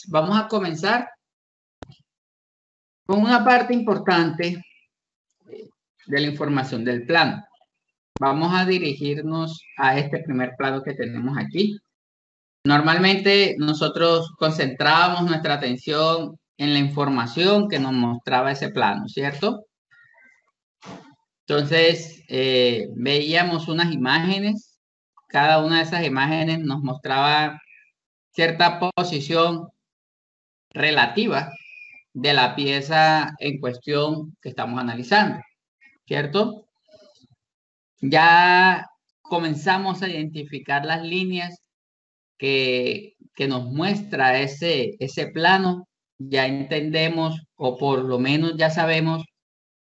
vamos a comenzar con una parte importante de la información del plano. Vamos a dirigirnos a este primer plano que tenemos aquí. Normalmente nosotros concentrábamos nuestra atención en la información que nos mostraba ese plano, ¿cierto? Entonces, veíamos unas imágenes. Cada una de esas imágenes nos mostraba cierta posición relativa de la pieza en cuestión que estamos analizando, ¿cierto? Ya comenzamos a identificar las líneas que nos muestra ese plano. Ya entendemos, o por lo menos ya sabemos,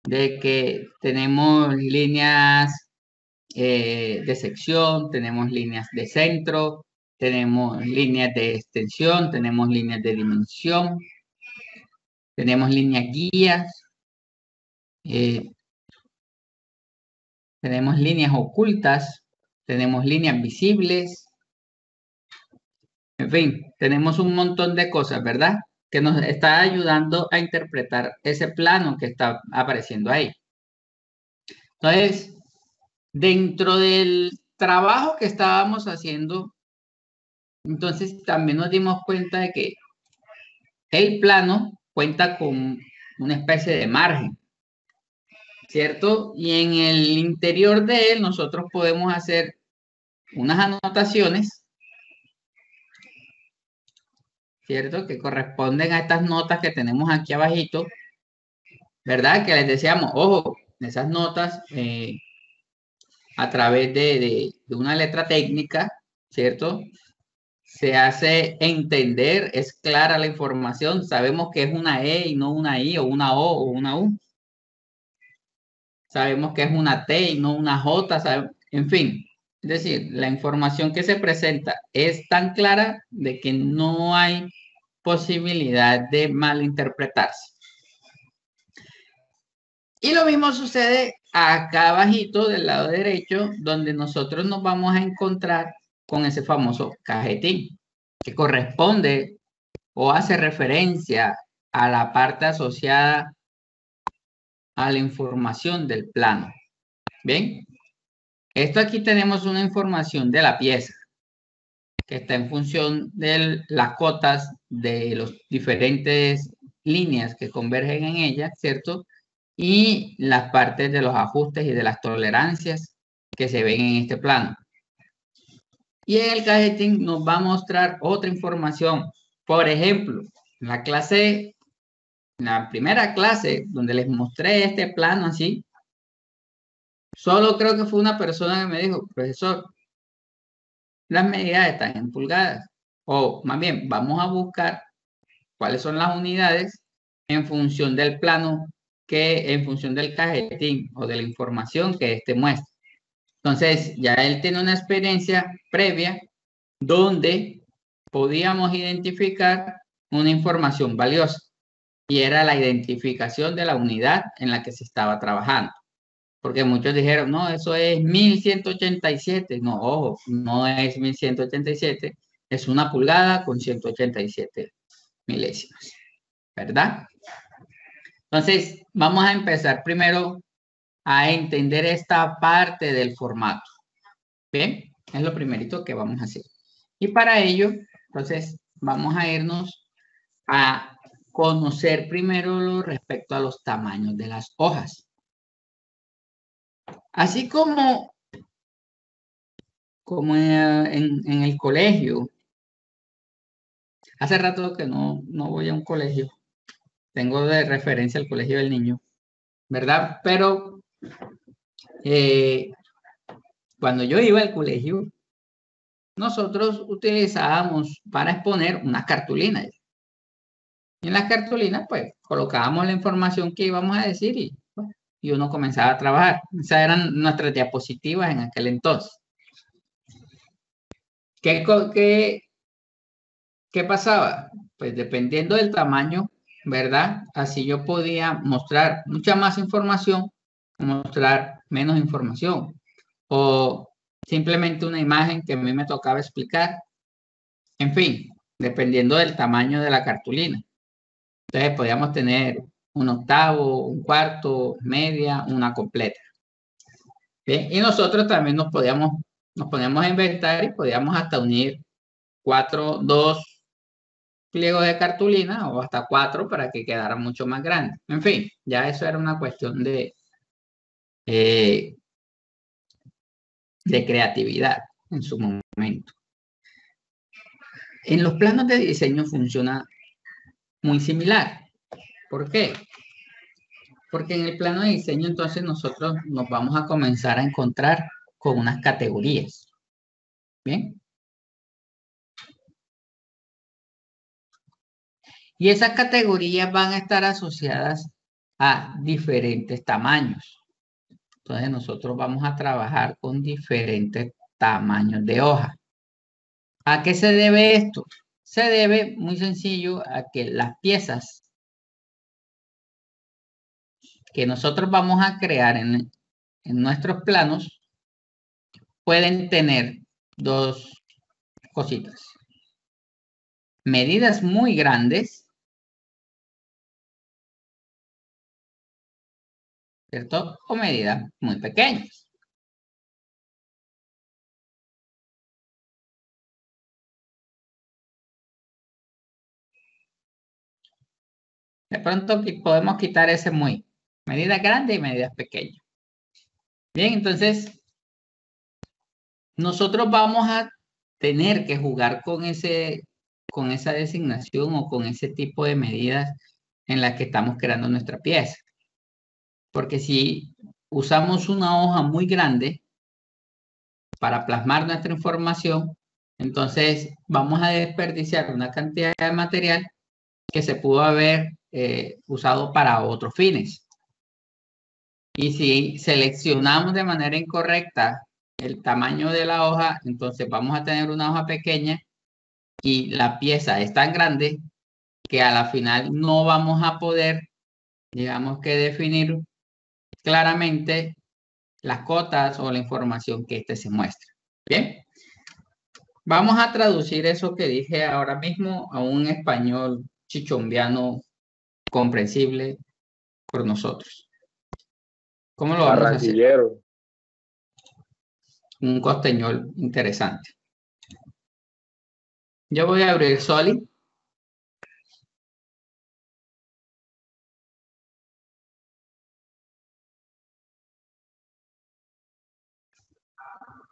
de que tenemos líneas de sección, tenemos líneas de centro, tenemos líneas de extensión, tenemos líneas de dimensión, tenemos líneas guías, tenemos líneas ocultas, tenemos líneas visibles, en fin, tenemos un montón de cosas, ¿verdad? Que nos está ayudando a interpretar ese plano que está apareciendo ahí. Entonces, dentro del trabajo que estábamos haciendo, entonces también nos dimos cuenta de que el plano cuenta con una especie de margen, ¿cierto? Y en el interior de él nosotros podemos hacer unas anotaciones, ¿cierto? Que corresponden a estas notas que tenemos aquí abajito, ¿verdad? Que les decíamos, ojo, esas notas a través de una letra técnica, ¿cierto? Se hace entender, es clara la información, sabemos que es una E y no una I, o una O o una U. Sabemos que es una T y no una J, en fin. Es decir, la información que se presenta es tan clara de que no hay posibilidad de malinterpretarse. Y lo mismo sucede acá abajito del lado derecho, donde nosotros nos vamos a encontrar con ese famoso cajetín, que corresponde o hace referencia a la parte asociada a la información del plano. ¿Bien? Esto aquí tenemos una información de la pieza, que está en función de las cotas de las diferentes líneas que convergen en ella, ¿cierto? Y las partes de los ajustes y de las tolerancias que se ven en este plano. Y en el cajetín nos va a mostrar otra información. Por ejemplo, en la primera clase donde les mostré este plano así, solo creo que fue una persona que me dijo, profesor, las medidas están en pulgadas. O más bien, vamos a buscar cuáles son las unidades en función del plano, en función del cajetín o de la información que este muestra. Entonces, ya él tiene una experiencia previa donde podíamos identificar una información valiosa, y era la identificación de la unidad en la que se estaba trabajando. Porque muchos dijeron, no, eso es 1187. No, ojo, no es 1187, es una pulgada con 187 milésimas, ¿verdad? Entonces, vamos a empezar primero a entender esta parte del formato. Bien, es lo primerito que vamos a hacer. Y para ello, entonces, vamos a irnos a conocer primero respecto a los tamaños de las hojas. Así como en el colegio. Hace rato que no voy a un colegio. Tengo de referencia el colegio del niño, ¿verdad? Pero cuando yo iba al colegio, nosotros utilizábamos para exponer unas cartulinas. Y en las cartulinas, pues, colocábamos la información que íbamos a decir y uno comenzaba a trabajar. Esas eran nuestras diapositivas en aquel entonces. ¿Qué pasaba? Pues dependiendo del tamaño, ¿verdad? Así yo podía mostrar mucha más información, mostrar menos información, o simplemente una imagen que a mí me tocaba explicar. En fin, dependiendo del tamaño de la cartulina. Entonces podríamos tener un octavo, un cuarto, media, una completa. Bien, y nosotros también nos poníamos a inventar y podíamos hasta unir dos pliegos de cartulina o hasta 4 para que quedara mucho más grande. En fin, ya eso era una cuestión eh, de creatividad en su momento. En los planos de diseño funciona muy similar. ¿Por qué? Porque en el plano de diseño entonces nosotros nos vamos a comenzar a encontrar con unas categorías. ¿Bien? Y esas categorías van a estar asociadas a diferentes tamaños. Entonces nosotros vamos a trabajar con diferentes tamaños de hoja. ¿A qué se debe esto? Se debe, muy sencillo, a que las piezas que nosotros vamos a crear en nuestros planos pueden tener dos cositas. Medidas muy grandes, ¿cierto? O medidas muy pequeñas. De pronto podemos quitar ese muy. Medidas grandes y medidas pequeñas. Bien, entonces nosotros vamos a tener que jugar con esa designación o con ese tipo de medidas en las que estamos creando nuestra pieza. Porque si usamos una hoja muy grande para plasmar nuestra información, entonces vamos a desperdiciar una cantidad de material que se pudo haber usado para otros fines. Y si seleccionamos de manera incorrecta el tamaño de la hoja, entonces vamos a tener una hoja pequeña y la pieza es tan grande que a la final no vamos a poder, digamos que definir claramente las cotas o la información que se muestra. Bien, vamos a traducir eso que dije ahora mismo a un español chichombiano comprensible por nosotros. ¿Cómo lo vamos a hacer? Barranquillero. Un costeñol interesante. Yo voy a abrir Solid.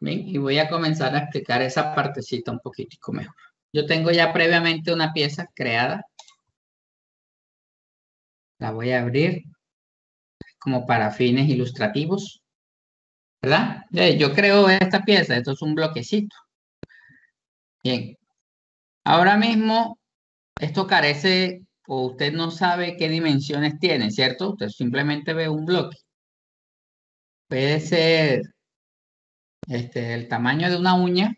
Bien, y voy a comenzar a explicar esa partecita un poquitico mejor. Yo tengo ya previamente una pieza creada. La voy a abrir como para fines ilustrativos, ¿verdad? Yo creo esta pieza, esto es un bloquecito. Bien, ahora mismo esto carece o usted no sabe qué dimensiones tiene, ¿cierto? Usted simplemente ve un bloque. Puede ser el tamaño de una uña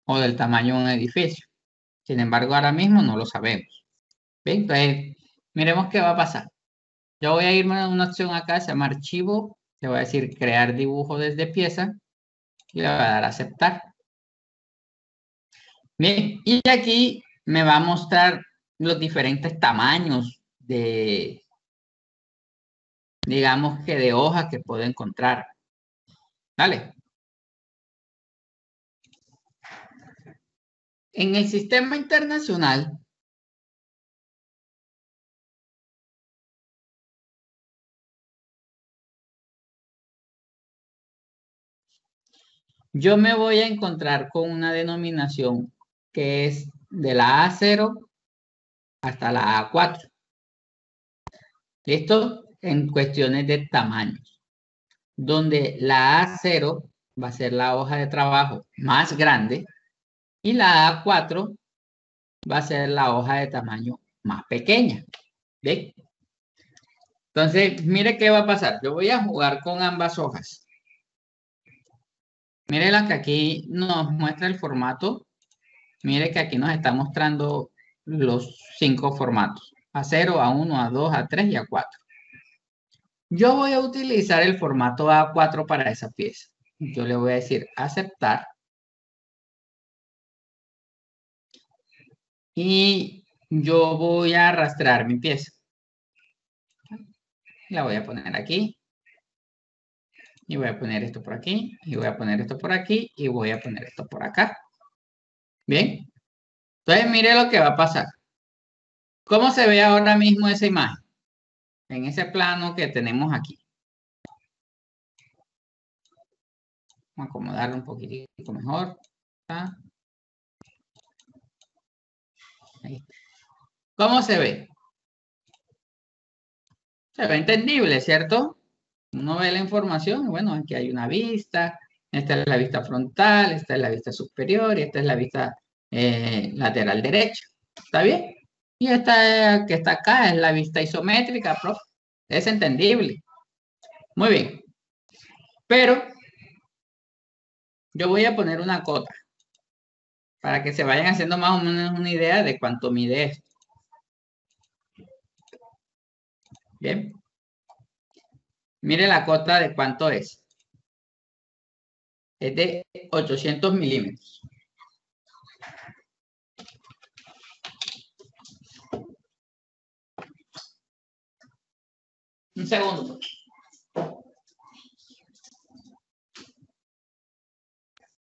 o del tamaño de un edificio. Sin embargo, ahora mismo no lo sabemos. Bien, entonces, miremos qué va a pasar. Yo voy a irme a una opción acá, se llama archivo, le voy a decir crear dibujo desde pieza y le voy a dar a aceptar. Bien, y aquí me va a mostrar los diferentes tamaños digamos que de hojas que puedo encontrar. ¿Vale? En el sistema internacional, yo me voy a encontrar con una denominación que es de la A0 hasta la A4. ¿Listo? En cuestiones de tamaños. Donde la A0 va a ser la hoja de trabajo más grande y la A4 va a ser la hoja de tamaño más pequeña. ¿Ve? Entonces, mire qué va a pasar. Yo voy a jugar con ambas hojas. Mire la que aquí nos muestra el formato. Mire que aquí nos está mostrando los 5 formatos. A0, A1, A2, A3 y A4. Yo voy a utilizar el formato A4 para esa pieza. Yo le voy a decir aceptar. y yo voy a arrastrar mi pieza. La voy a poner aquí. Y voy a poner esto por aquí. Y voy a poner esto por aquí. Y voy a poner esto por acá. Bien. Entonces, mire lo que va a pasar. ¿Cómo se ve ahora mismo esa imagen? En ese plano que tenemos aquí. Vamos a acomodarlo un poquitito mejor. ¿Está? Ahí. ¿Cómo se ve? Se ve entendible, ¿cierto? Uno ve la información, bueno, aquí hay una vista, esta es la vista frontal, esta es la vista superior y esta es la vista lateral derecha. ¿Está bien? Y esta que está acá es la vista isométrica, profe. Es entendible. Muy bien. Pero yo voy a poner una cota para que se vayan haciendo más o menos una idea de cuánto mide esto. Bien. Mire la cota de cuánto es. Es de 800 milímetros. Un segundo.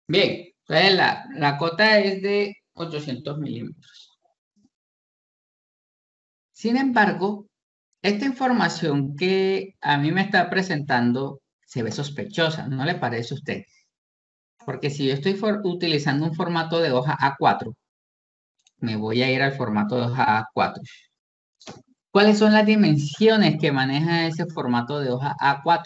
Bien, entonces la cota es de 800 milímetros. Sin embargo, esta información que a mí me está presentando se ve sospechosa, ¿no le parece a usted? Porque si yo estoy utilizando un formato de hoja A4, me voy a ir al formato de hoja A4. ¿Cuáles son las dimensiones que maneja ese formato de hoja A4?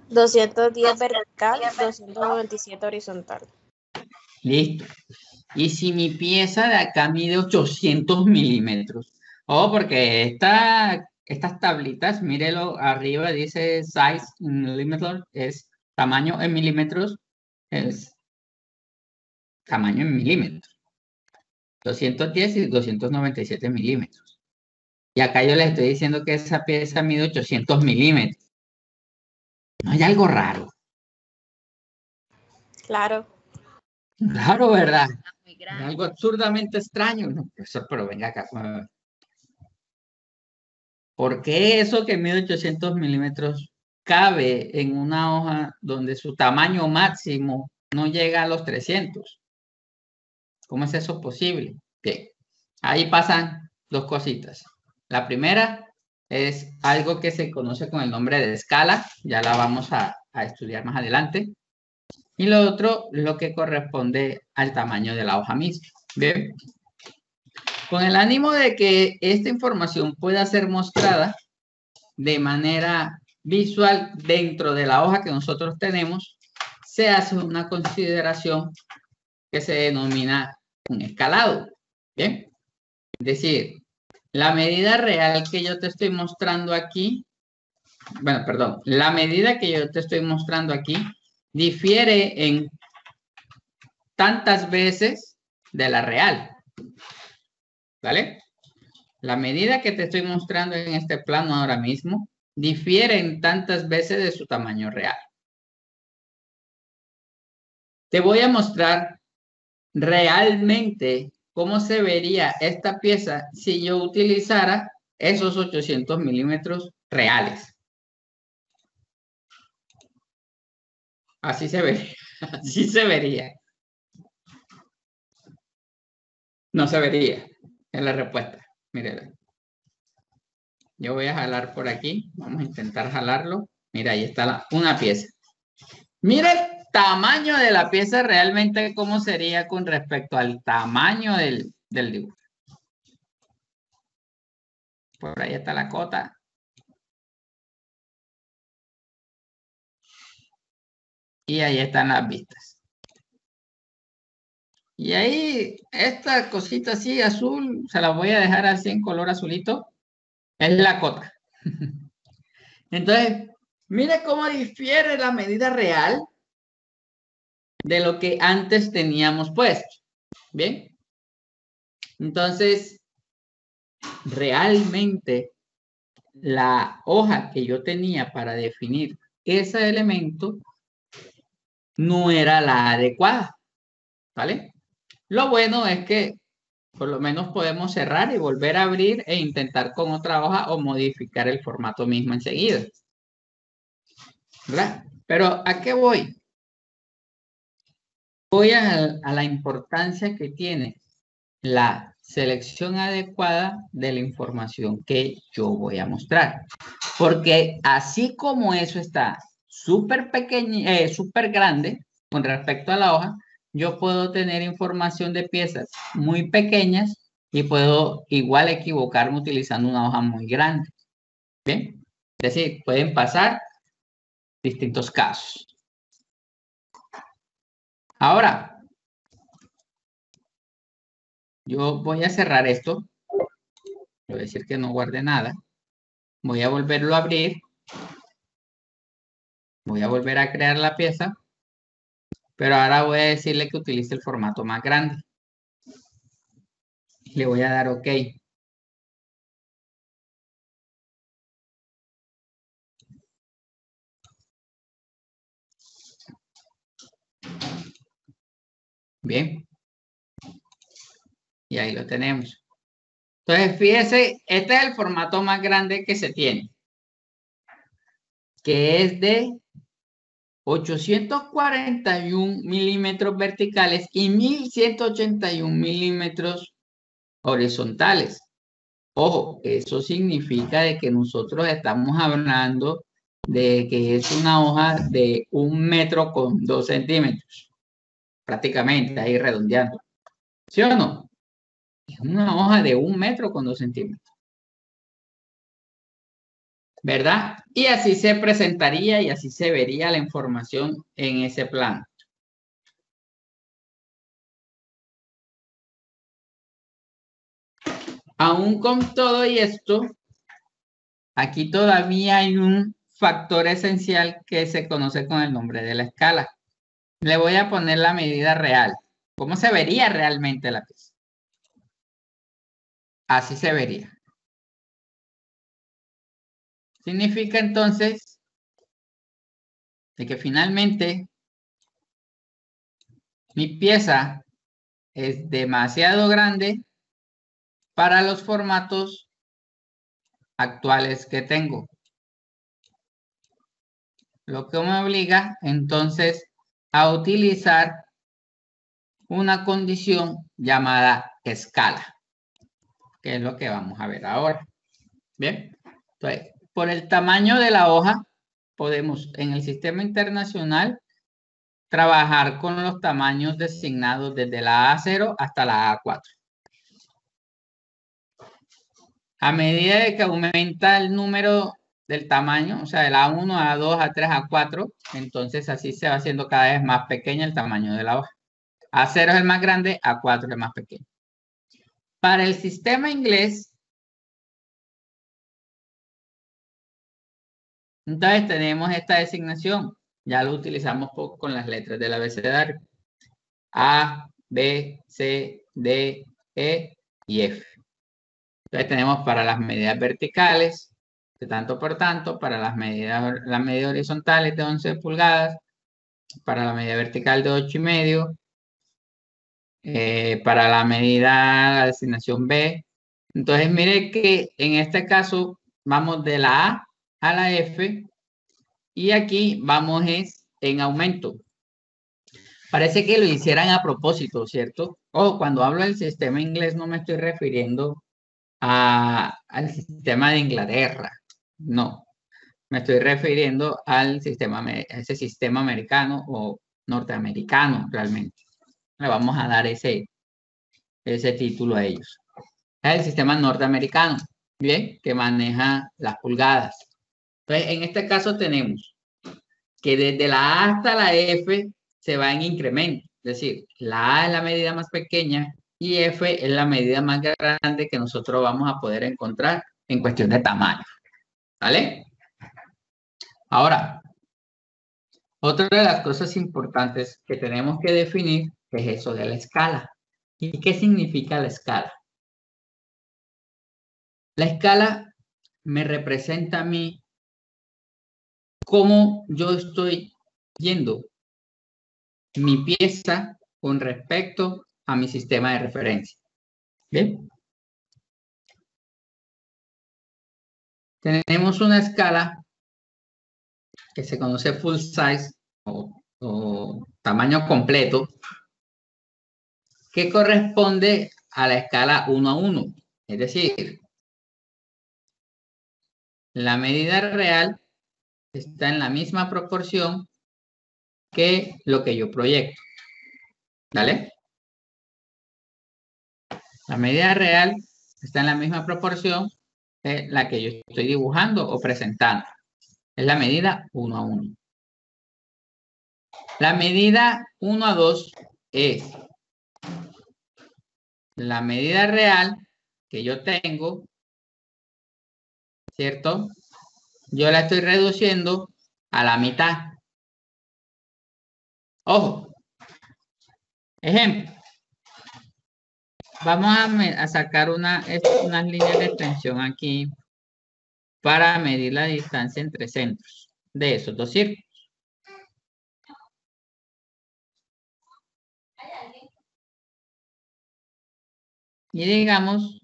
$210 vertical, 297 horizontal. Listo. Y si mi pieza de acá mide 800 milímetros. Oh, porque estas tablitas, mírelo arriba, dice size in millimeters, es tamaño en milímetros, es tamaño en milímetros. 210 y 297 milímetros. Y acá yo les estoy diciendo que esa pieza mide 800 milímetros. ¿No hay algo raro? Claro. Claro, ¿verdad? Algo absurdamente extraño. No, profesor, pero venga acá. ¿Por qué eso que mide 800 milímetros cabe en una hoja donde su tamaño máximo no llega a los 300? ¿Cómo es eso posible? Bien, ahí pasan dos cositas. La primera es algo que se conoce con el nombre de escala, ya la vamos a estudiar más adelante. Y lo otro, lo que corresponde al tamaño de la hoja misma. Bien, con el ánimo de que esta información pueda ser mostrada de manera visual dentro de la hoja que nosotros tenemos, se hace una consideración que se denomina un escalado. ¿Bien? Es decir, la medida real que yo te estoy mostrando aquí, bueno, perdón, la medida que yo te estoy mostrando aquí difiere en tantas veces de la real. ¿Vale? La medida que te estoy mostrando en este plano ahora mismo difiere en tantas veces de su tamaño real. Te voy a mostrar realmente cómo se vería esta pieza si yo utilizara esos 800 milímetros reales. Así se vería. Así se vería. No se vería. Es la respuesta. Mire. Yo voy a jalar por aquí. Vamos a intentar jalarlo. Mira, ahí está una pieza. Mira el tamaño de la pieza realmente cómo sería con respecto al tamaño del dibujo. Por ahí está la cota. Y ahí están las vistas. Y ahí, esta cosita así azul, se la voy a dejar así en color azulito, es la cota. Entonces, mire cómo difiere la medida real de lo que antes teníamos puesto. ¿Bien? Entonces, realmente la hoja que yo tenía para definir ese elemento no era la adecuada, ¿vale? Lo bueno es que por lo menos podemos cerrar y volver a abrir e intentar con otra hoja o modificar el formato mismo enseguida, ¿verdad? Pero ¿a qué voy? Voy a la importancia que tiene la selección adecuada de la información que yo voy a mostrar. Porque así como eso está súper pequeño, súper grande con respecto a la hoja, yo puedo tener información de piezas muy pequeñas y puedo igual equivocarme utilizando una hoja muy grande. ¿Bien? Es decir, pueden pasar distintos casos. Ahora, yo voy a cerrar esto. Voy a decir que no guarde nada. Voy a volverlo a abrir. Voy a volver a crear la pieza. Pero ahora voy a decirle que utilice el formato más grande. Le voy a dar OK. Bien. Y ahí lo tenemos. Entonces, fíjese, este es el formato más grande que se tiene, que es de 841 milímetros verticales y 1181 milímetros horizontales. Ojo, eso significa de que nosotros estamos hablando de que es una hoja de 1 metro con 2 centímetros, prácticamente, ahí redondeando. ¿Sí o no? Es una hoja de 1 metro con 2 centímetros. ¿Verdad? Y así se presentaría y así se vería la información en ese plano. Aún con todo y esto, aquí todavía hay un factor esencial que se conoce con el nombre de la escala. Le voy a poner la medida real. ¿Cómo se vería realmente la pieza? Así se vería. Significa entonces de que finalmente mi pieza es demasiado grande para los formatos actuales que tengo. Lo que me obliga entonces a utilizar una condición llamada escala, que es lo que vamos a ver ahora. Bien, entonces, por el tamaño de la hoja, podemos en el sistema internacional trabajar con los tamaños designados desde la A0 hasta la A4. A medida de que aumenta el número del tamaño, o sea, de la A1, A2, A3, A4, entonces así se va haciendo cada vez más pequeña el tamaño de la hoja. A0 es el más grande, A4 es el más pequeño. Para el sistema inglés, entonces tenemos esta designación. Ya lo utilizamos con las letras del abecedario. A, B, C, D, E y F. Entonces tenemos para las medidas verticales, de tanto por tanto, para las medidas horizontales de 11 pulgadas, para la medida vertical de 8,5, para la medida, la designación B. Entonces mire que en este caso vamos de la A a la F y aquí vamos es en aumento. Parece que lo hicieran a propósito, ¿cierto? O cuando hablo del sistema inglés no me estoy refiriendo al sistema de Inglaterra, no. Me estoy refiriendo al sistema, a ese sistema americano o norteamericano realmente. Le vamos a dar ese título a ellos. Es el sistema norteamericano, ¿bien? Que maneja las pulgadas. Entonces, en este caso tenemos que desde la A hasta la F se va en incremento. Es decir, la A es la medida más pequeña y F es la medida más grande que nosotros vamos a poder encontrar en cuestión de tamaño. ¿Vale? Ahora, otra de las cosas importantes que tenemos que definir es eso de la escala. ¿Y qué significa la escala? La escala me representa a mí cómo yo estoy yendo mi pieza con respecto a mi sistema de referencia. ¿Bien? Tenemos una escala que se conoce full size o tamaño completo, que corresponde a la escala 1 a 1. Es decir, la medida real está en la misma proporción que lo que yo proyecto. ¿Vale? La medida real está en la misma proporción que la que yo estoy dibujando o presentando. Es la medida 1 a 1. La medida 1 a 2 es la medida real que yo tengo, ¿cierto? Yo la estoy reduciendo a la mitad. Ojo. Ejemplo. Vamos a sacar unas líneas de extensión aquí para medir la distancia entre centros de esos dos círculos. Y digamos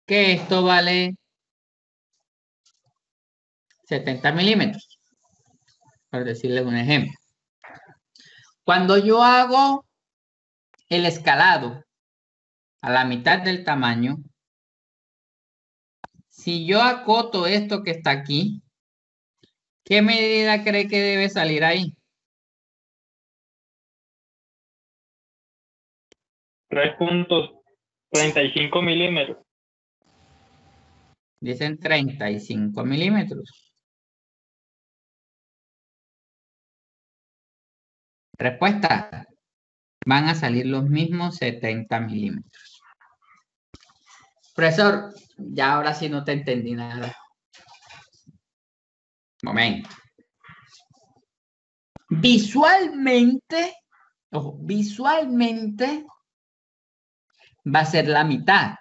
que esto vale 70 milímetros, por decirles un ejemplo. Cuando yo hago el escalado a la mitad del tamaño, si yo acoto esto que está aquí, ¿qué medida cree que debe salir ahí? 3.35 milímetros. Dicen 35 milímetros. Respuesta. Van a salir los mismos 70 milímetros. Profesor, ya ahora sí no te entendí nada. Momento. Visualmente, ojo, visualmente va a ser la mitad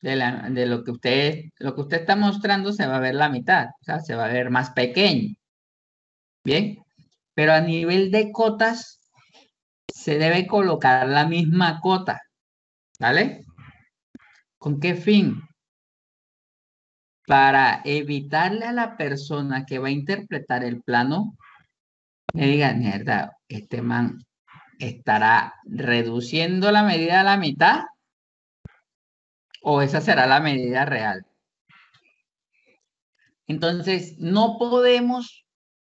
de lo que usted está mostrando, se va a ver la mitad, o sea, se va a ver más pequeño. Bien, pero a nivel de cotas se debe colocar la misma cota, ¿vale? ¿Con qué fin? Para evitarle a la persona que va a interpretar el plano, le diga, mierda, este man estará reduciendo la medida a la mitad o esa será la medida real. Entonces, no podemos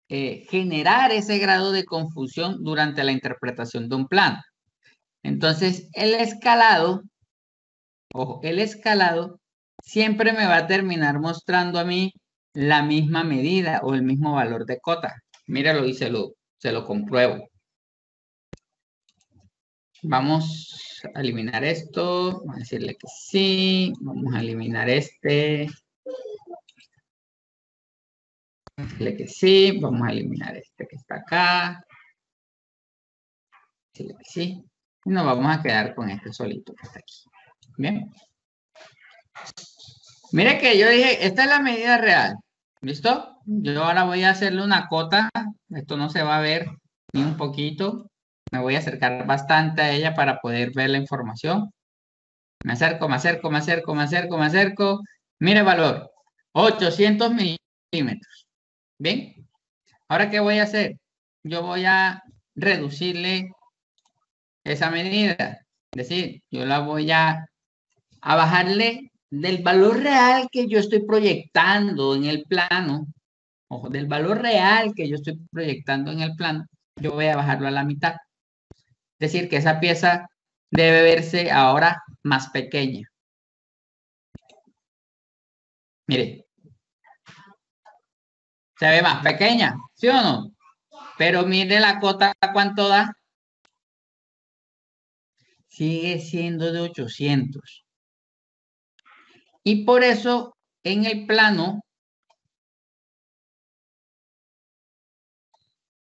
generar ese grado de confusión durante la interpretación de un plano. Entonces, el escalado, ojo, el escalado siempre me va a terminar mostrando a mí la misma medida o el mismo valor de cota. Míralo y se lo compruebo. Vamos a eliminar esto. Vamos a decirle que sí. Vamos a eliminar este. Vamos a decirle que sí. Vamos a eliminar este que está acá. Decirle que sí. Y nos vamos a quedar con este solito que está aquí. Bien. Mire que yo dije, esta es la medida real. ¿Listo? Yo ahora voy a hacerle una cota. Esto no se va a ver ni un poquito. Me voy a acercar bastante a ella para poder ver la información. Me acerco, me acerco, me acerco, me acerco, me acerco. Mire el valor. 800 milímetros. ¿Bien? Ahora, ¿qué voy a hacer? Yo voy a reducirle esa medida. Es decir, yo la voy a bajarle del valor real que yo estoy proyectando en el plano. Ojo, del valor real que yo estoy proyectando en el plano, yo voy a bajarlo a la mitad. Es decir, que esa pieza debe verse ahora más pequeña. Mire. Se ve más pequeña, ¿sí o no? Pero mire la cota, ¿cuánto da? Sigue siendo de 800. Y por eso en el plano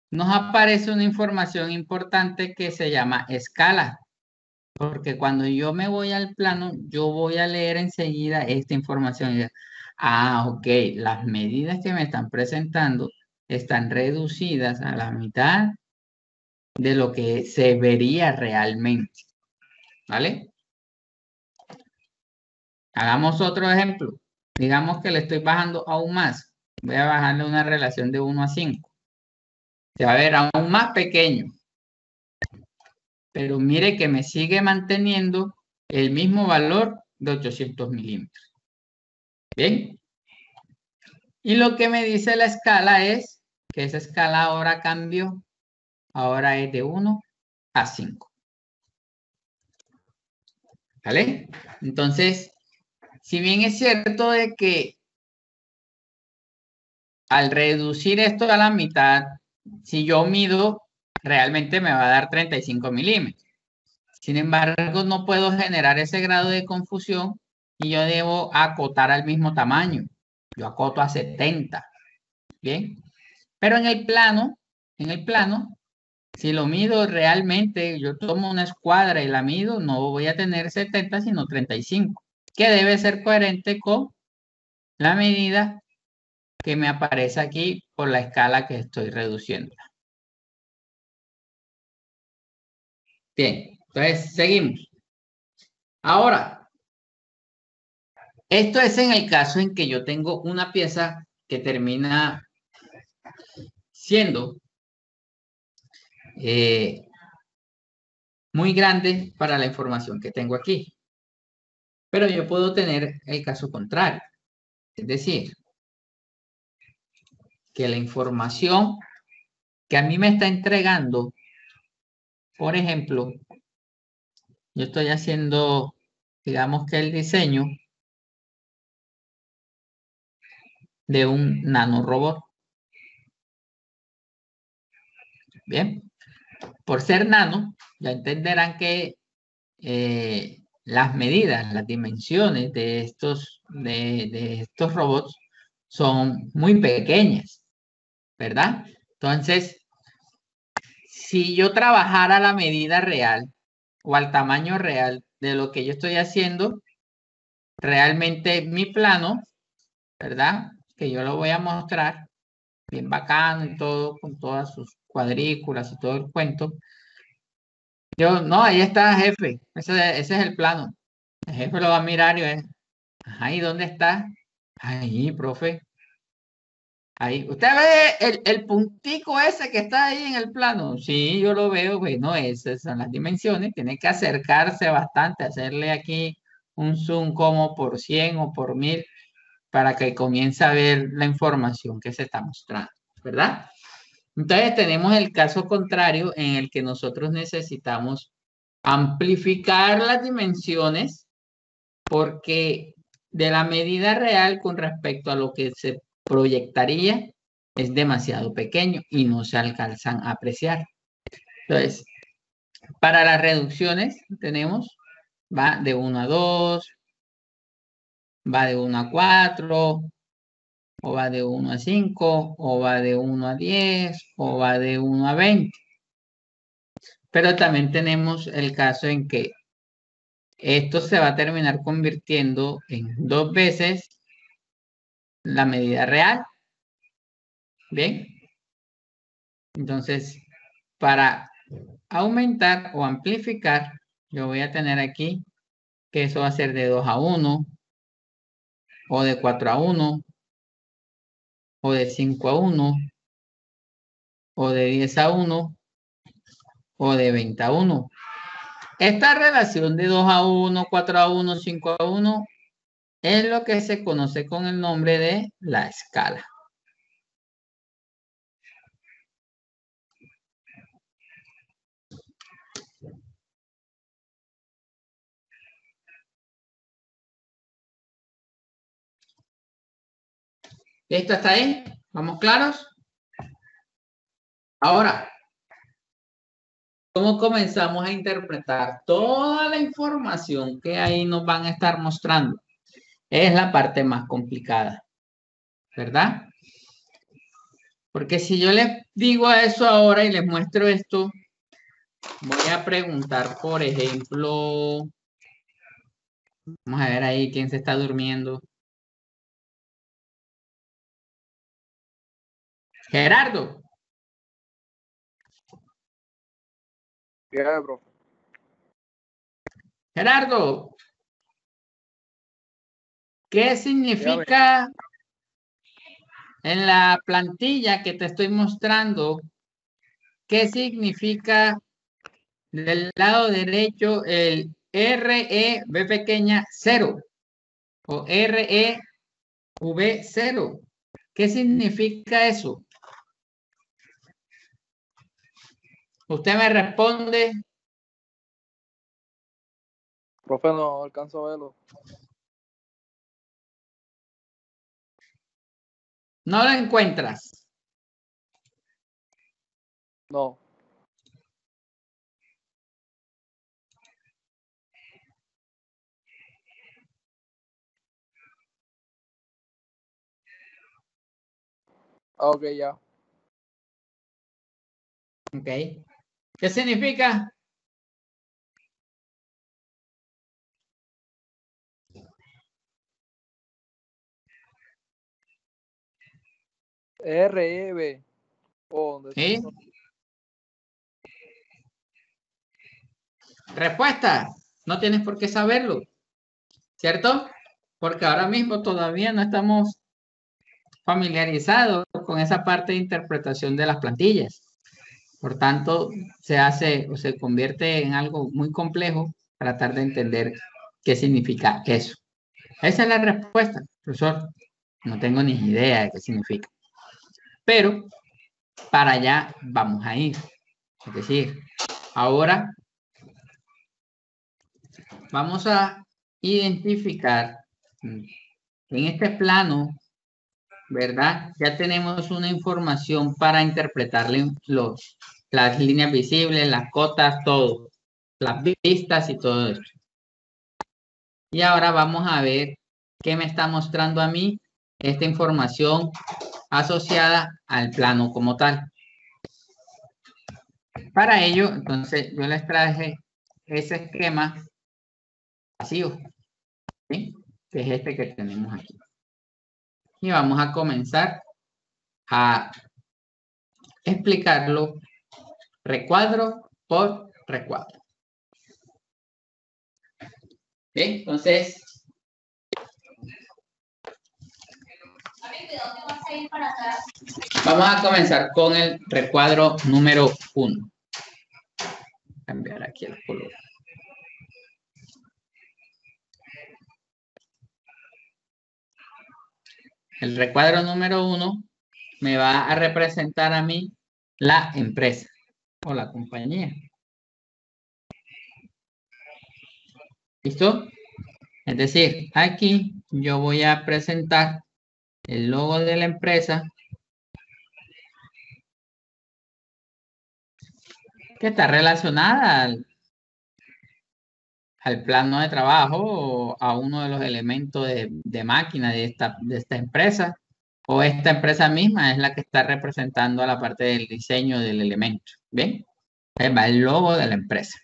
nos aparece una información importante que se llama escala. Porque cuando yo me voy al plano, yo voy a leer enseguida esta información. Ah, ok, las medidas que me están presentando están reducidas a la mitad de lo que se vería realmente. ¿Vale? Hagamos otro ejemplo. Digamos que le estoy bajando aún más. Voy a bajarle una relación de 1 a 5. Se va a ver aún más pequeño. Pero mire que me sigue manteniendo el mismo valor de 800 milímetros. Bien. Y lo que me dice la escala es que esa escala ahora cambió. Ahora es de 1 a 5. ¿Vale? Entonces, si bien es cierto de que al reducir esto a la mitad, si yo mido, realmente me va a dar 35 milímetros. Sin embargo, no puedo generar ese grado de confusión y yo debo acotar al mismo tamaño. Yo acoto a 70. Bien. Pero en el plano, si lo mido realmente, yo tomo una escuadra y la mido, no voy a tener 70, sino 35, que debe ser coherente con la medida que me aparece aquí por la escala que estoy reduciendo. Bien, entonces seguimos. Ahora, esto es en el caso en que yo tengo una pieza que termina siendo muy grande para la información que tengo aquí. Pero yo puedo tener el caso contrario. Es decir, que la información que a mí me está entregando, por ejemplo, yo estoy haciendo, digamos que el diseño de un nanorobot. Bien, por ser nano, ya entenderán que las medidas, las dimensiones de estos robots son muy pequeñas, ¿verdad? Entonces, si yo trabajara a la medida real o al tamaño real de lo que yo estoy haciendo, realmente mi plano, ¿verdad? Que yo lo voy a mostrar bien bacano y todo, con todas sus cuadrículas y todo el cuento. Yo, no, ahí está, jefe. Ese es el plano. El jefe lo va a mirar y va a decir, ajá, ¿y dónde está? Ahí, profe. Ahí. ¿Usted ve el puntico ese que está ahí en el plano? Sí, yo lo veo. Bueno, esas son las dimensiones. Tiene que acercarse bastante, hacerle aquí un zoom como por 100 o por 1000 para que comience a ver la información que se está mostrando, ¿verdad? Entonces tenemos el caso contrario en el que nosotros necesitamos amplificar las dimensiones porque de la medida real con respecto a lo que se proyectaría es demasiado pequeño y no se alcanzan a apreciar. Entonces, para las reducciones tenemos, va de 1 a 2, va de 1 a 4, o va de 1 a 5, o va de 1 a 10, o va de 1 a 20. Pero también tenemos el caso en que esto se va a terminar convirtiendo en 2 veces la medida real. Bien. Entonces, para aumentar o amplificar, yo voy a tener aquí que eso va a ser de 2 a 1, o de 4 a 1, o de 5 a 1, o de 10 a 1, o de 20 a 1. Esta relación de 2 a 1, 4 a 1, 5 a 1 es lo que se conoce con el nombre de la escala. ¿Esto está ahí? ¿Vamos claros? Ahora, ¿cómo comenzamos a interpretar toda la información que ahí nos van a estar mostrando? Es la parte más complicada, ¿verdad? Porque si yo les digo eso ahora y les muestro esto, voy a preguntar, por ejemplo, vamos a ver ahí quién se está durmiendo. Gerardo. Dígame, profe. Gerardo, ¿qué significa en la plantilla que te estoy mostrando? ¿Qué significa del lado derecho el RE, B pequeña, 0? O RE, V, 0. ¿Qué significa eso? Usted me responde. Profe, no alcanzo a verlo. ¿No lo encuentras? No. Ok, ya. Ok. ¿Qué significa? REB. ¿Sí? Respuesta. No tienes por qué saberlo. ¿Cierto? Porque ahora mismo todavía no estamos familiarizados con esa parte de interpretación de las plantillas. Por tanto, se hace o se convierte en algo muy complejo tratar de entender qué significa eso. Esa es la respuesta, profesor. No tengo ni idea de qué significa. Pero para allá vamos a ir. Es decir, ahora vamos a identificar en este plano, ¿verdad? Ya tenemos una información para interpretarle las líneas visibles, las cotas, todo, las vistas y todo esto. Y ahora vamos a ver qué me está mostrando a mí esta información asociada al plano como tal. Para ello, entonces, yo les traje ese esquema vacío, ¿sí? Que es este que tenemos aquí. Y vamos a comenzar a explicarlo recuadro por recuadro. Bien, entonces vamos a comenzar con el recuadro número 1. Cambiar aquí el color. El recuadro número 1 me va a representar a mí la empresa o la compañía. ¿Listo? Es decir, aquí yo voy a presentar el logo de la empresa que está relacionada al plano de trabajo o a uno de los elementos de máquina de esta empresa, o esta empresa misma es la que está representando a la parte del diseño del elemento. ¿Bien? Ahí va el logo de la empresa.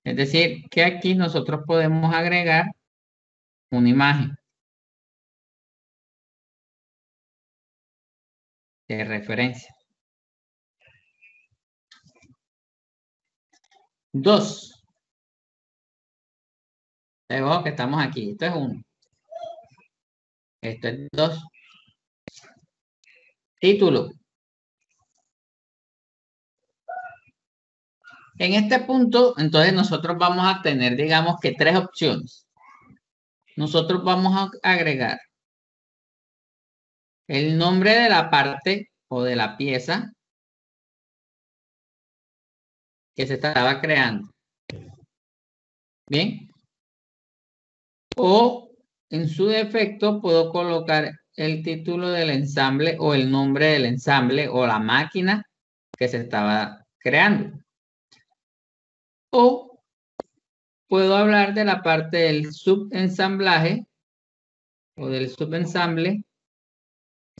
Es decir, que aquí nosotros podemos agregar una imagen de referencia. 2. Luego que estamos aquí. Esto es 1. Esto es 2. Título. En este punto, entonces nosotros vamos a tener, digamos que 3 opciones. Nosotros vamos a agregar el nombre de la parte o de la pieza que se estaba creando. Bien. O en su defecto puedo colocar el título del ensamble o el nombre del ensamble o la máquina que se estaba creando. O puedo hablar de la parte del subensamblaje o del subensamble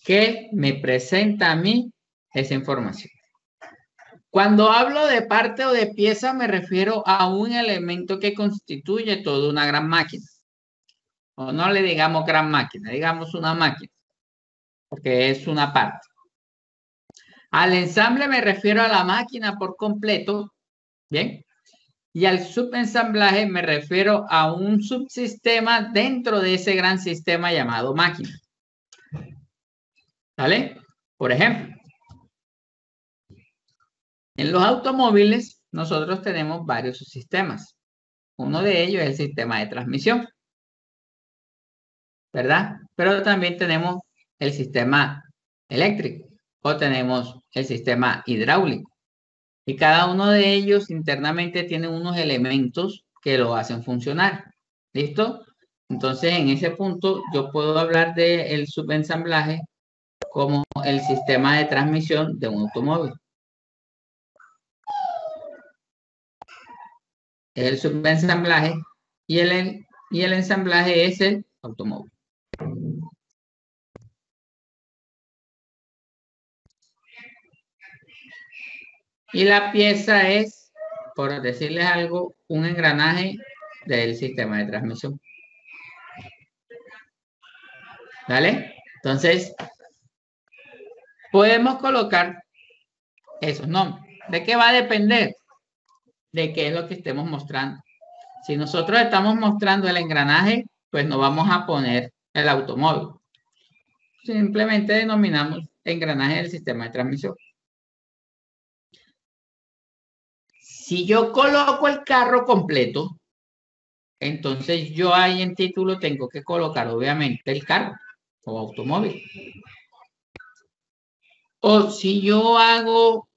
que me presenta a mí esa información. Cuando hablo de parte o de pieza me refiero a un elemento que constituye toda una gran máquina. O no le digamos gran máquina, digamos una máquina. porque es una parte. Al ensamble me refiero a la máquina por completo, ¿bien? Y al subensamblaje me refiero a un subsistema dentro de ese gran sistema llamado máquina. ¿Vale? Por ejemplo, en los automóviles nosotros tenemos varios subsistemas. Uno de ellos es el sistema de transmisión, ¿verdad? Pero también tenemos el sistema eléctrico o tenemos el sistema hidráulico. Y cada uno de ellos internamente tiene unos elementos que lo hacen funcionar. ¿Listo? Entonces, en ese punto, yo puedo hablar del subensamblaje como el sistema de transmisión de un automóvil. Es el subensamblaje y el ensamblaje es el automóvil. Y la pieza es, por decirles algo, un engranaje del sistema de transmisión. ¿Vale? Entonces, podemos colocar esos nombres. ¿De qué va a depender? De qué es lo que estemos mostrando. Si nosotros estamos mostrando el engranaje, pues no vamos a poner el automóvil. Simplemente denominamos engranaje del sistema de transmisión. Si yo coloco el carro completo, entonces yo ahí en título tengo que colocar obviamente el carro o automóvil. O si yo hago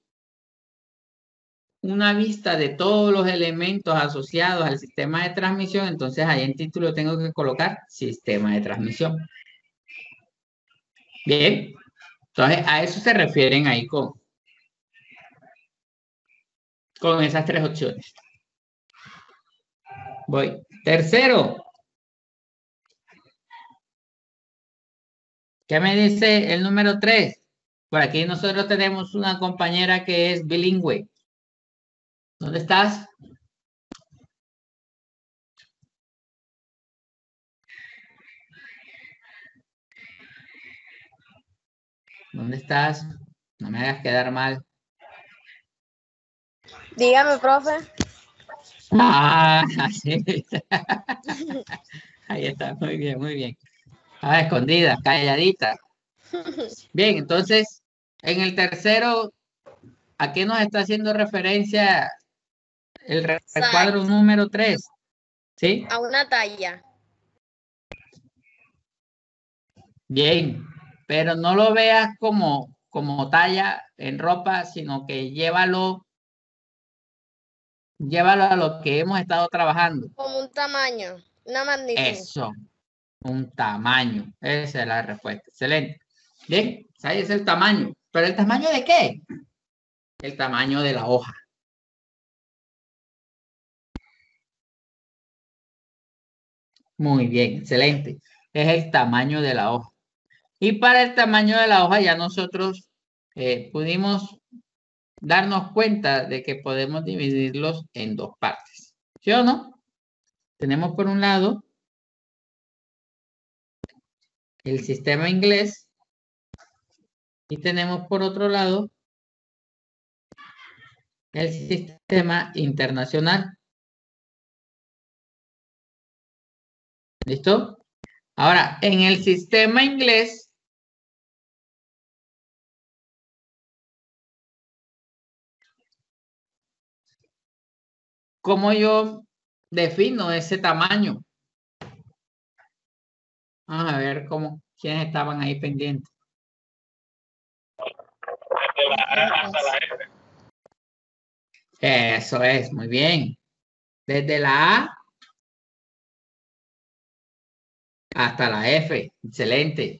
una vista de todos los elementos asociados al sistema de transmisión, entonces ahí en título tengo que colocar sistema de transmisión. Bien, entonces a eso se refieren ahí con esas tres opciones. Voy. Tercero. ¿Qué me dice el número 3? Por aquí nosotros tenemos una compañera que es bilingüe. ¿Dónde estás? ¿Dónde estás? No me hagas quedar mal. Dígame, profe. Ah, sí. Ahí está, muy bien, muy bien. Ah, escondida, calladita. Bien, entonces, en el tercero, ¿a qué nos está haciendo referencia el recuadro número 3? ¿Sí? A una talla. Bien, pero no lo veas como talla en ropa, sino que llévalo a lo que hemos estado trabajando. Como un tamaño, una magnitud. Eso, un tamaño. Esa es la respuesta. Excelente. Bien, ahí es el tamaño. ¿Pero el tamaño de qué? El tamaño de la hoja. Muy bien, excelente. Es el tamaño de la hoja. Y para el tamaño de la hoja ya nosotros pudimos darnos cuenta de que podemos dividirlos en dos partes. ¿Sí o no? Tenemos por un lado el sistema inglés y tenemos por otro lado el sistema internacional. ¿Listo? Ahora, en el sistema inglés, ¿cómo yo defino ese tamaño? Vamos a ver quiénes estaban ahí pendientes. Eso es, muy bien. Desde la A hasta la F. Excelente.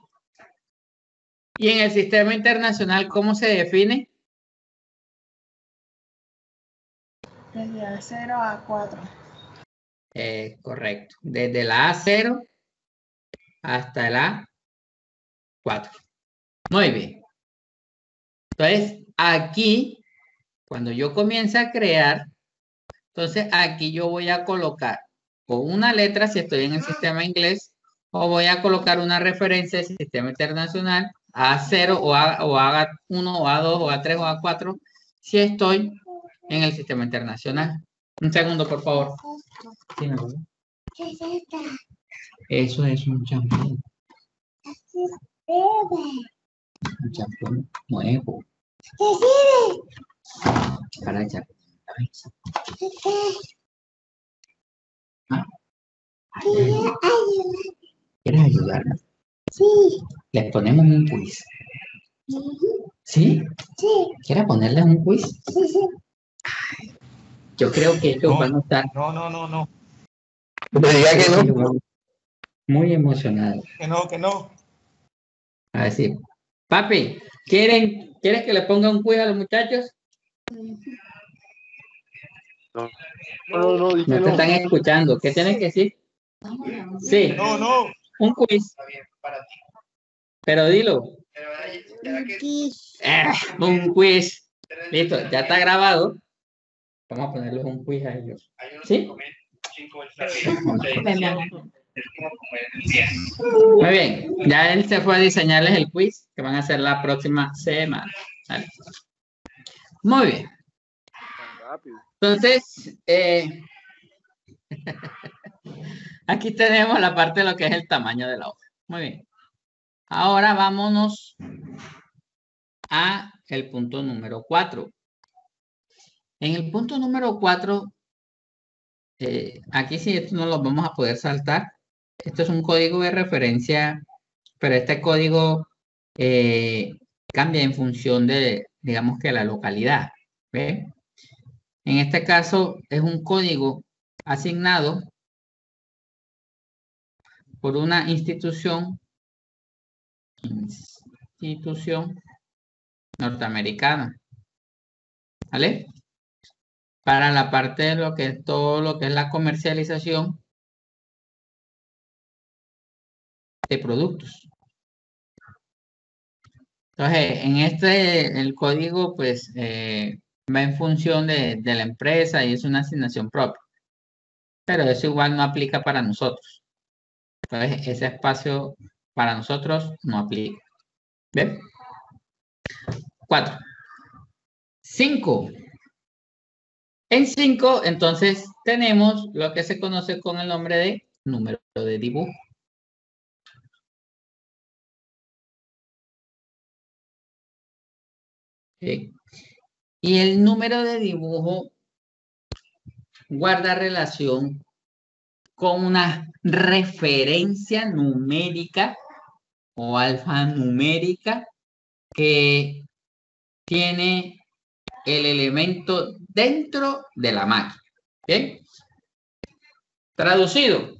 Y en el sistema internacional, ¿cómo se define? Desde A0 a A4. Correcto. Desde la A0 hasta la A4. Muy bien. Entonces, aquí, cuando yo comience a crear, entonces aquí yo voy a colocar o una letra si estoy en el sistema inglés, o voy a colocar una referencia del sistema internacional, A0 o A1 o A2 o A3 o A4 si estoy en el sistema internacional. Un segundo, por favor. Sí, me acuerdo. ¿Qué es esta? Eso es un champú. Un champú nuevo. ¿Qué sirve? Para echar. ¿Quieres ayudarme? Sí. Les ponemos un quiz. ¿Sí? Sí. ¿Quieres ponerles un quiz? Sí, sí. Yo creo que ellos van a estar No. Me diga que no. muy emocionados. Que no. A decir, papi, ¿quieres que le ponga un quiz a los muchachos? No, No te están escuchando. ¿Qué tienes que decir? Sí, No. un quiz. Pero dilo. Un quiz. Listo, ya está grabado. Vamos a ponerles un quiz a ellos. ¿Sí? Muy bien. Ya él se fue a diseñarles el quiz que van a hacer la próxima semana. ¿Vale? Muy bien. rápido. Entonces, aquí tenemos la parte de lo que es el tamaño de la hoja. Muy bien. Ahora vámonos a el punto número 4. En el punto número 4, aquí sí esto no lo vamos a poder saltar. Esto es un código de referencia, pero este código cambia en función de, digamos que la localidad. ¿Ve? En este caso es un código asignado por una institución norteamericana, ¿vale? Para la parte de lo que es todo lo que es la comercialización de productos. Entonces, el código pues va en función de la empresa y es una asignación propia. Pero eso igual no aplica para nosotros. Entonces, ese espacio para nosotros no aplica. ¿Ven? 4. 5. En 5, entonces, tenemos lo que se conoce con el nombre de número de dibujo. ¿Sí? Y el número de dibujo guarda relación con una referencia numérica o alfanumérica que tiene el elemento dentro de la máquina. ¿Bien? Traducido.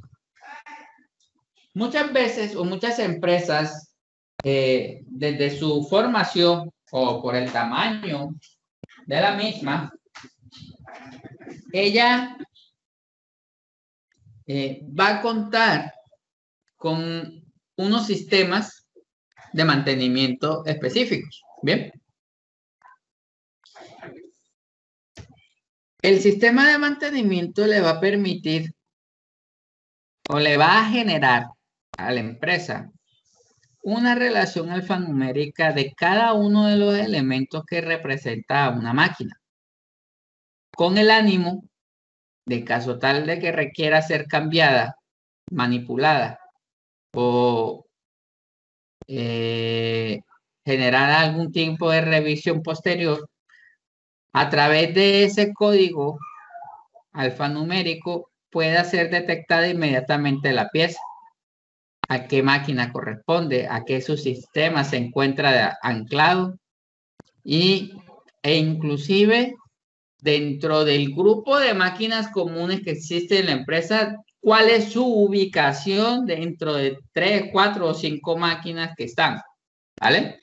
Muchas veces o muchas empresas, desde su formación o por el tamaño de la misma, ella va a contar con unos sistemas de mantenimiento específicos. Bien. El sistema de mantenimiento le va a permitir o le va a generar a la empresa una relación alfanumérica de cada uno de los elementos que representa una máquina, con el ánimo de caso tal de que requiera ser cambiada, manipulada o generar algún tipo de revisión posterior, a través de ese código alfanumérico pueda ser detectada inmediatamente la pieza, a qué máquina corresponde, a qué subsistema se encuentra anclado e inclusive dentro del grupo de máquinas comunes que existe en la empresa, cuál es su ubicación dentro de 3, 4 o 5 máquinas que están, ¿vale?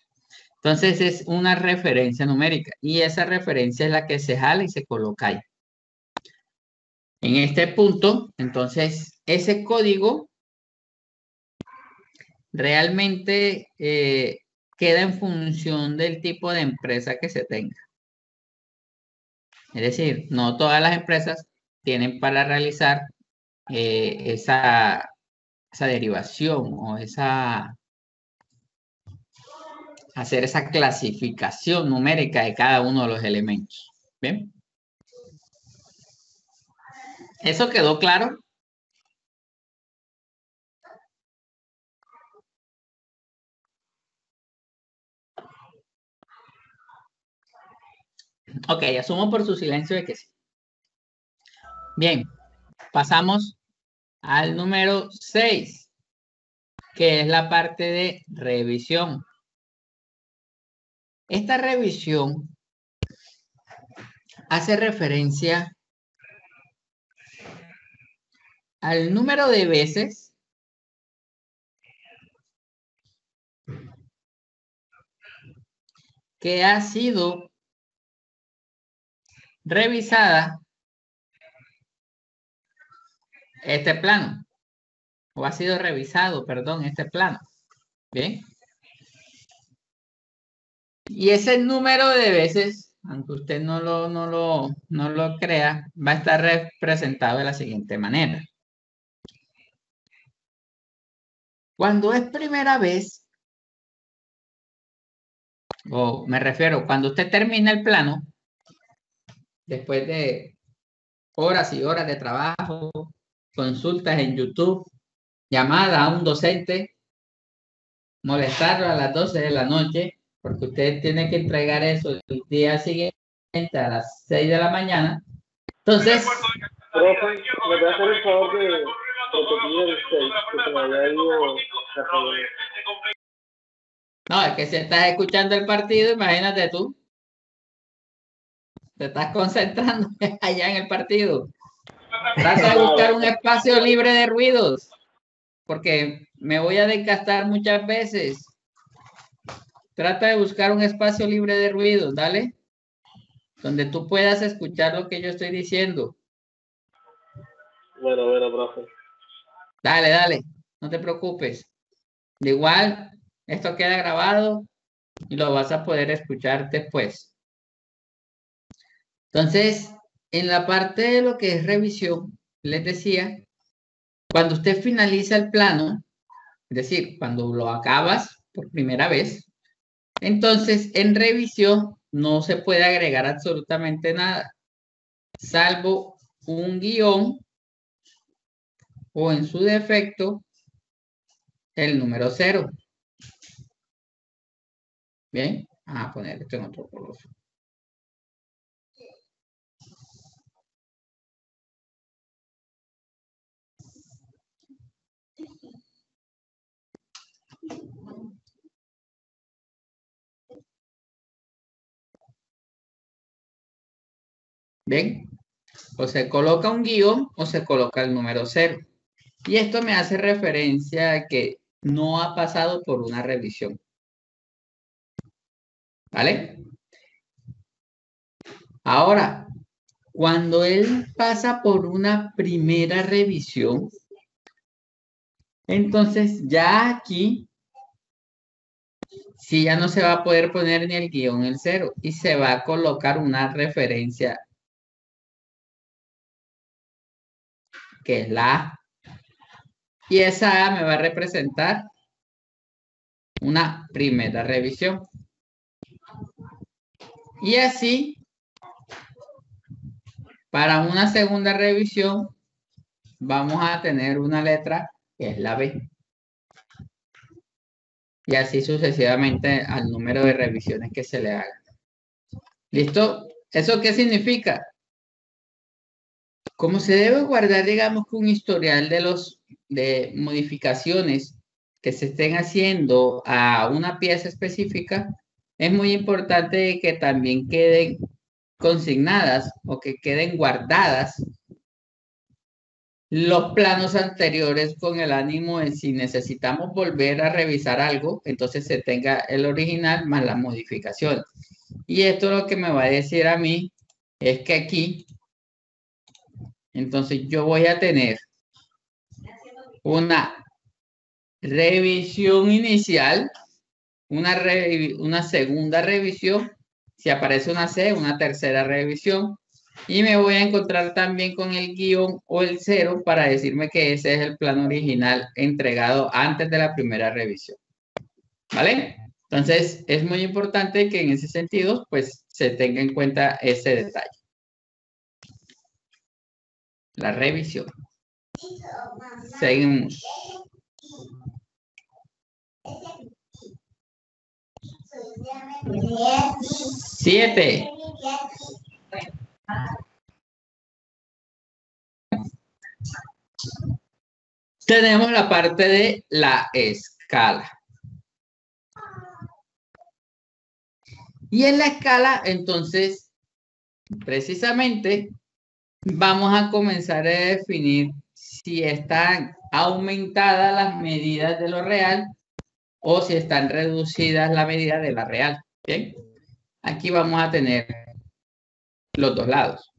Entonces es una referencia numérica y esa referencia es la que se jala y se coloca ahí. En este punto, entonces, ese código realmente queda en función del tipo de empresa que se tenga. Es decir, no todas las empresas tienen para realizar esa derivación o esa hacer esa clasificación numérica de cada uno de los elementos. ¿Bien? ¿Eso quedó claro? Ok, asumo por su silencio de que sí. Bien, pasamos al número 6, que es la parte de revisión. Esta revisión hace referencia al número de veces que ha sido revisada este plano, o ha sido revisado, perdón, este plano. Bien. Y ese número de veces, aunque usted no lo crea, va a estar representado de la siguiente manera. Cuando es primera vez, o me refiero, cuando usted termina el plano, después de horas y horas de trabajo, consultas en YouTube, llamada a un docente, molestarlo a las 12 de la noche, porque usted tiene que entregar eso el día siguiente a las 6 de la mañana. Entonces, Profe, ¿me puede hacer el favor de repetir el 6? Que se me había ido casi. no, es que si estás escuchando el partido, imagínate tú. Te estás concentrando allá en el partido. Trata de buscar un espacio libre de ruidos, porque me voy a desgastar muchas veces. Trata de buscar un espacio libre de ruidos, dale, donde tú puedas escuchar lo que yo estoy diciendo. Bueno, profe. Dale, dale, no te preocupes. De igual, esto queda grabado y lo vas a poder escuchar después. Entonces, en la parte de lo que es revisión, les decía, cuando usted finaliza el plano, es decir, cuando lo acabas por primera vez, entonces en revisión no se puede agregar absolutamente nada, salvo un guión o en su defecto el número 0. Bien, a poner esto en otro color. Bien, o se coloca un guión o se coloca el número 0. Y esto me hace referencia a que no ha pasado por una revisión. ¿Vale? Ahora, cuando él pasa por una primera revisión, entonces ya aquí, sí, ya no se va a poder poner ni el guión el 0 y se va a colocar una referencia que es la A. Y esa A me va a representar una primera revisión. Y así, para una segunda revisión, vamos a tener una letra que es la B. Y así sucesivamente al número de revisiones que se le hagan. ¿Listo? ¿Eso qué significa? Como se debe guardar, digamos, que un historial de modificaciones que se estén haciendo a una pieza específica, es muy importante que también queden consignadas o que queden guardadas los planos anteriores con el ánimo de si necesitamos volver a revisar algo, entonces se tenga el original más las modificaciones. Y esto lo que me va a decir a mí es que aquí, entonces yo voy a tener una revisión inicial, una segunda revisión, si aparece una C, una tercera revisión, y me voy a encontrar también con el guión o el 0 para decirme que ese es el plano original entregado antes de la primera revisión. ¿Vale? Entonces, es muy importante que en ese sentido, pues, se tenga en cuenta ese detalle. La revisión. Seguimos. 7. Tenemos la parte de la escala. Y en la escala, entonces, precisamente, vamos a comenzar a definir si están aumentadas las medidas de lo real o si están reducidas las medidas de la real. ¿Bien? Aquí vamos a tener los dos lados.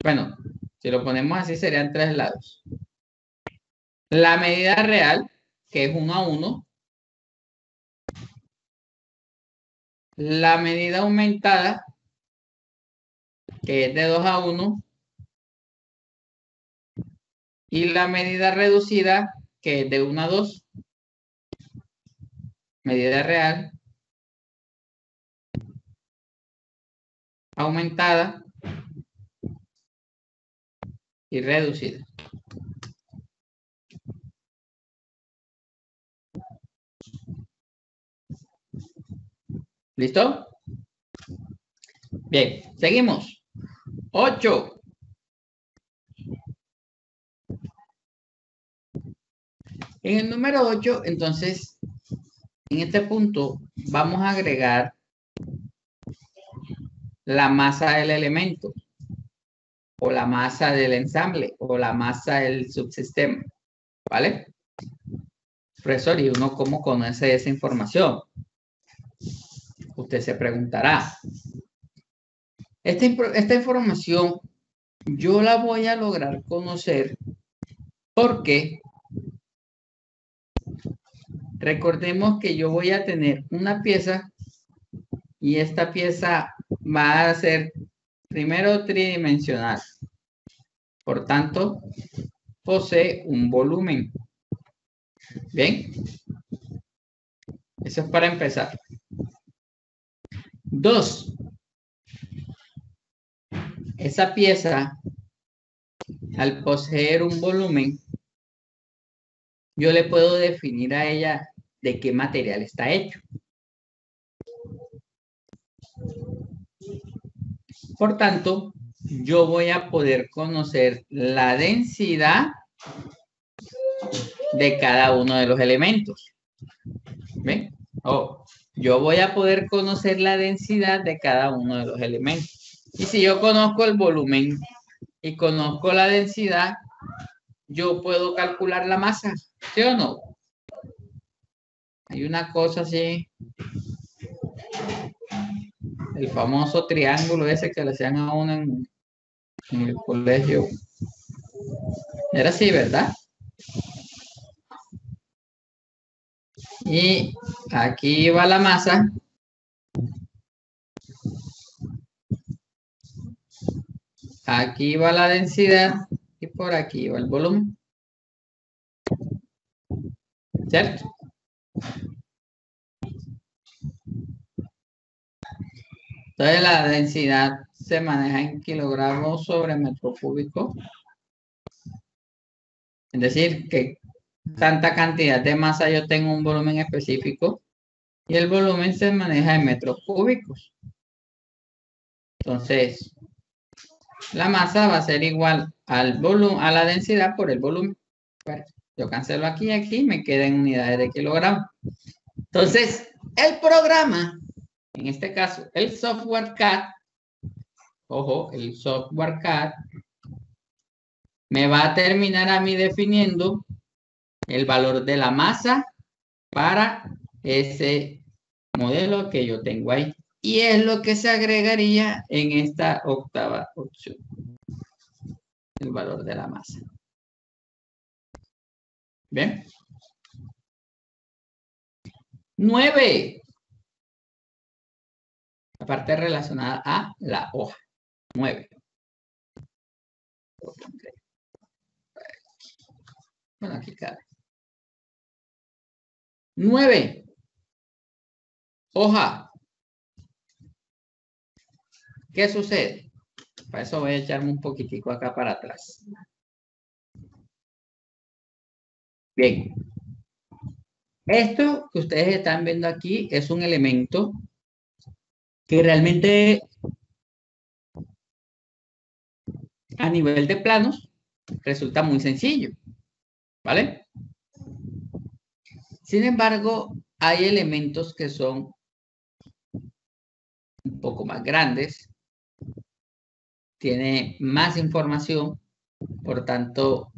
Bueno, si lo ponemos así serían 3 lados. La medida real, que es 1 a 1. La medida aumentada, que es de 2 a 1. Y la medida reducida, que es de 1 a 2. Medida real. Aumentada. Y reducida. ¿Listo? Bien, seguimos. 8. En el número 8, entonces, en este punto, vamos a agregar la masa del elemento, o la masa del ensamble, o la masa del subsistema. ¿Vale? Profesor, ¿y uno cómo conoce esa información? Usted se preguntará. Esta información yo la voy a lograr conocer porque recordemos que yo voy a tener una pieza y esta pieza va a ser primero tridimensional. Por tanto, posee un volumen. Bien. Eso es para empezar. 2. Esa pieza, al poseer un volumen, yo le puedo definir a ella de qué material está hecho. Por tanto, yo voy a poder conocer la densidad de cada uno de los elementos. ¿Ven? Yo voy a poder conocer la densidad de cada uno de los elementos. Y si yo conozco el volumen y conozco la densidad, yo puedo calcular la masa, ¿sí o no? Hay una cosa así, el famoso triángulo ese que le hacían a uno en el colegio. Era así, ¿verdad? Y aquí va la masa. Aquí va la densidad y por aquí va el volumen. ¿Cierto? Entonces la densidad se maneja en kilogramos sobre metro cúbico. Es decir, que tanta cantidad de masa yo tengo un volumen específico y el volumen se maneja en metros cúbicos. Entonces, la masa va a ser igual al volumen, a la densidad por el volumen. Bueno, yo cancelo aquí y aquí, me queda en unidades de kilogramos. Entonces, el programa, en este caso, el software CAD, ojo, el software CAD, me va a terminar a mí definiendo el valor de la masa para ese modelo que yo tengo ahí. Y es lo que se agregaría en esta octava opción. El valor de la masa. ¿Bien? 9. La parte relacionada a la hoja. 9. Bueno, aquí cabe. 9. Hoja. ¿Qué sucede? Para eso voy a echarme un poquitico acá para atrás. Bien. Esto que ustedes están viendo aquí es un elemento que realmente a nivel de planos resulta muy sencillo, ¿vale? Sin embargo, hay elementos que son un poco más grandes, tiene más información, por tanto,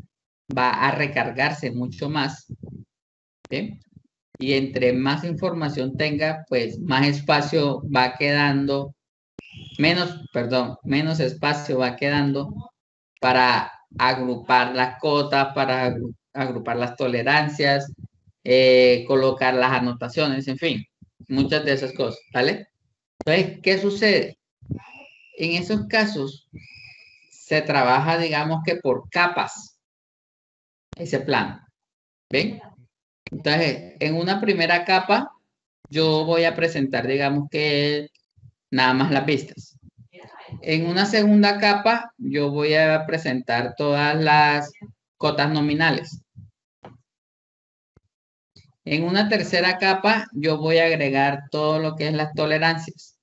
va a recargarse mucho más, ¿bien? Y entre más información tenga, pues más espacio va quedando, menos espacio va quedando para agrupar las cotas, para agrupar las tolerancias, colocar las anotaciones, en fin, muchas de esas cosas, ¿vale? Entonces, ¿qué sucede? En esos casos se trabaja, digamos que por capas, ese plano, ¿ven? Entonces, en una primera capa, yo voy a presentar, digamos que nada más las vistas. En una segunda capa, yo voy a presentar todas las cotas nominales. En una tercera capa, yo voy a agregar todo lo que es las tolerancias.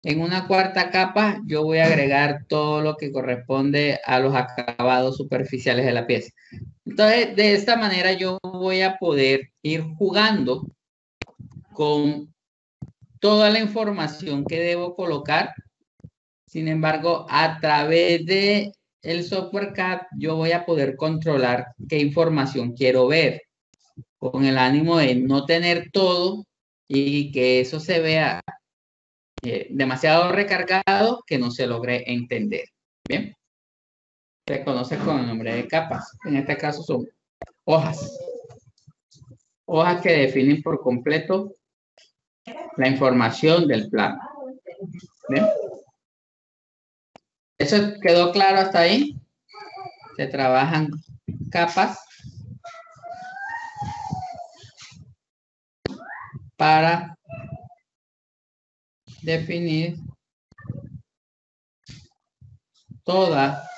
En una cuarta capa, yo voy a agregar todo lo que corresponde a los acabados superficiales de la pieza. Entonces, de esta manera yo voy a poder ir jugando con toda la información que debo colocar. Sin embargo, a través de el software CAD, yo voy a poder controlar qué información quiero ver, con el ánimo de no tener todo y que eso se vea demasiado recargado que no se logre entender. Bien, se conoce con el nombre de capas. En este caso son hojas. Hojas que definen por completo la información del plano. ¿Bien? ¿Eso quedó claro hasta ahí? Se trabajan capas para definir toda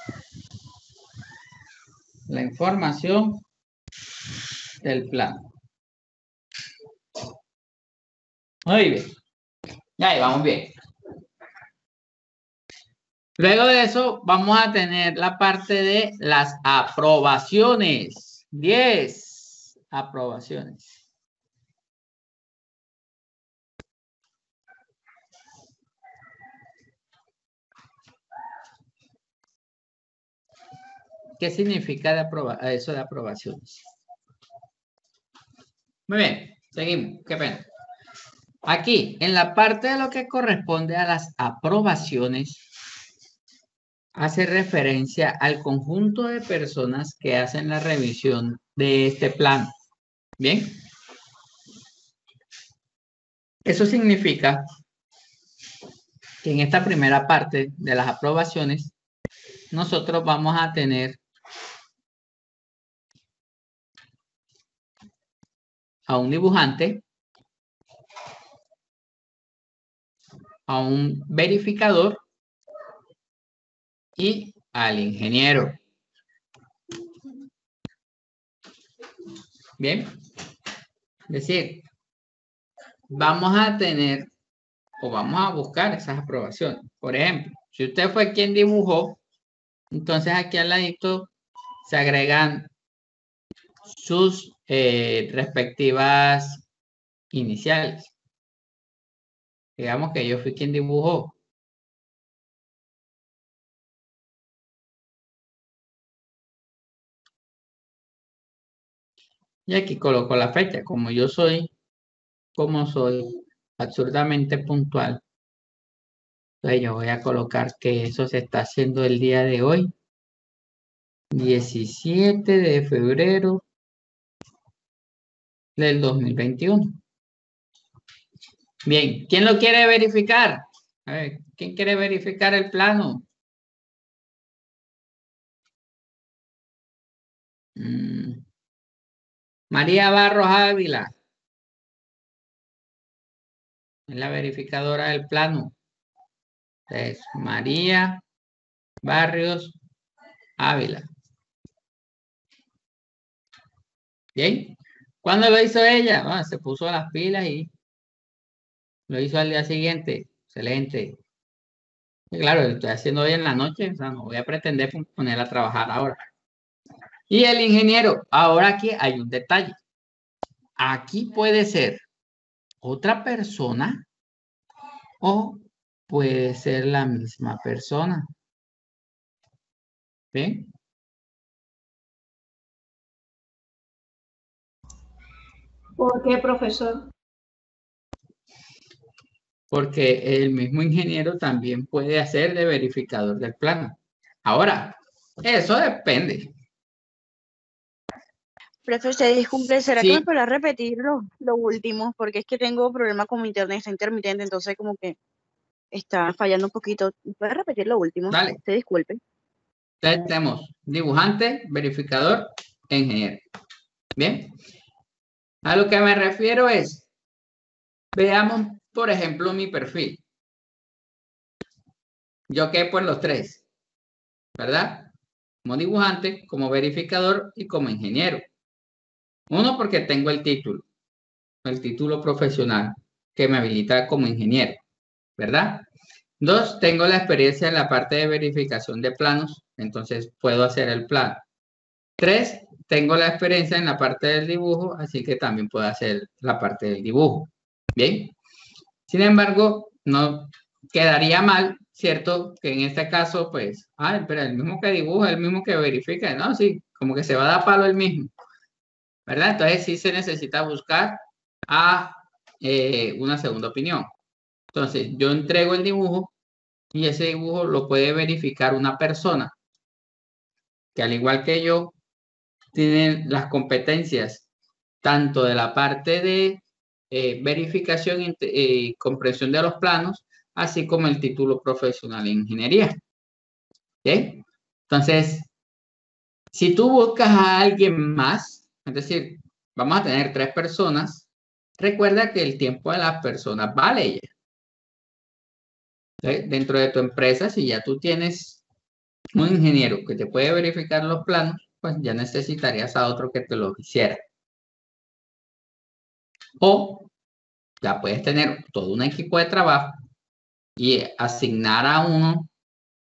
la información del plano. Muy bien. Ya ahí vamos bien. Luego de eso, vamos a tener la parte de las aprobaciones. 10 aprobaciones. ¿Qué significa eso de aprobaciones? Muy bien, seguimos. Qué pena. Aquí, en la parte de lo que corresponde a las aprobaciones, hace referencia al conjunto de personas que hacen la revisión de este plano. ¿Bien? Eso significa que en esta primera parte de las aprobaciones, nosotros vamos a tener a un dibujante, a un verificador y al ingeniero. Bien, es decir, vamos a tener o vamos a buscar esas aprobaciones. Por ejemplo, si usted fue quien dibujó, entonces aquí al ladito se agregan sus respectivas iniciales. Digamos que yo fui quien dibujó. Y aquí coloco la fecha. Como soy absurdamente puntual, entonces yo voy a colocar que eso se está haciendo el día de hoy, 17 de febrero del 2021. Bien, ¿quién lo quiere verificar? A ver, ¿quién quiere verificar el plano? María Barros Ávila. Es la verificadora del plano. Es María Barrios Ávila. ¿Bien? ¿Cuándo lo hizo ella? Bueno, se puso las pilas y lo hizo al día siguiente. Excelente. Y claro, lo estoy haciendo hoy en la noche, o sea, no voy a pretender ponerla a trabajar ahora. Y el ingeniero, ahora aquí hay un detalle. Aquí puede ser otra persona o puede ser la misma persona. ¿Bien? ¿Por qué, profesor? Porque el mismo ingeniero también puede hacer de verificador del plano. Ahora, eso depende. Profesor, disculpe, ¿será que Sí. me podrá repetir lo último? Porque es que tengo problemas con mi internet, está intermitente, entonces como que está fallando un poquito. ¿Puedes repetir lo último? Dale. Te disculpe. Entonces tenemos dibujante, verificador e ingeniero. Bien. A lo que me refiero es, veamos, por ejemplo, mi perfil. Yo quepo en los tres, ¿verdad? Como dibujante, como verificador y como ingeniero. Uno, porque tengo el título profesional que me habilita como ingeniero, ¿verdad? Dos, tengo la experiencia en la parte de verificación de planos, entonces puedo hacer el plano. Tres, tengo la experiencia en la parte del dibujo, así que también puedo hacer la parte del dibujo. Bien. Sin embargo, no quedaría mal, ¿cierto? Que en este caso, pues, pero el mismo que dibuja, el mismo que verifica, no, sí, como que se va a dar palo el mismo, ¿verdad? Entonces sí se necesita buscar a una segunda opinión. Entonces, yo entrego el dibujo y ese dibujo lo puede verificar una persona que al igual que yo, tiene las competencias tanto de la parte de verificación y comprensión de los planos, así como el título profesional en ingeniería. ¿Bien? Entonces, si tú buscas a alguien más, es decir, vamos a tener 3 personas, recuerda que el tiempo de las personas vale ya. Dentro de tu empresa, si ya tú tienes un ingeniero que te puede verificar los planos, pues ya necesitarías a otro que te lo hiciera. O ya puedes tener todo un equipo de trabajo y asignar a uno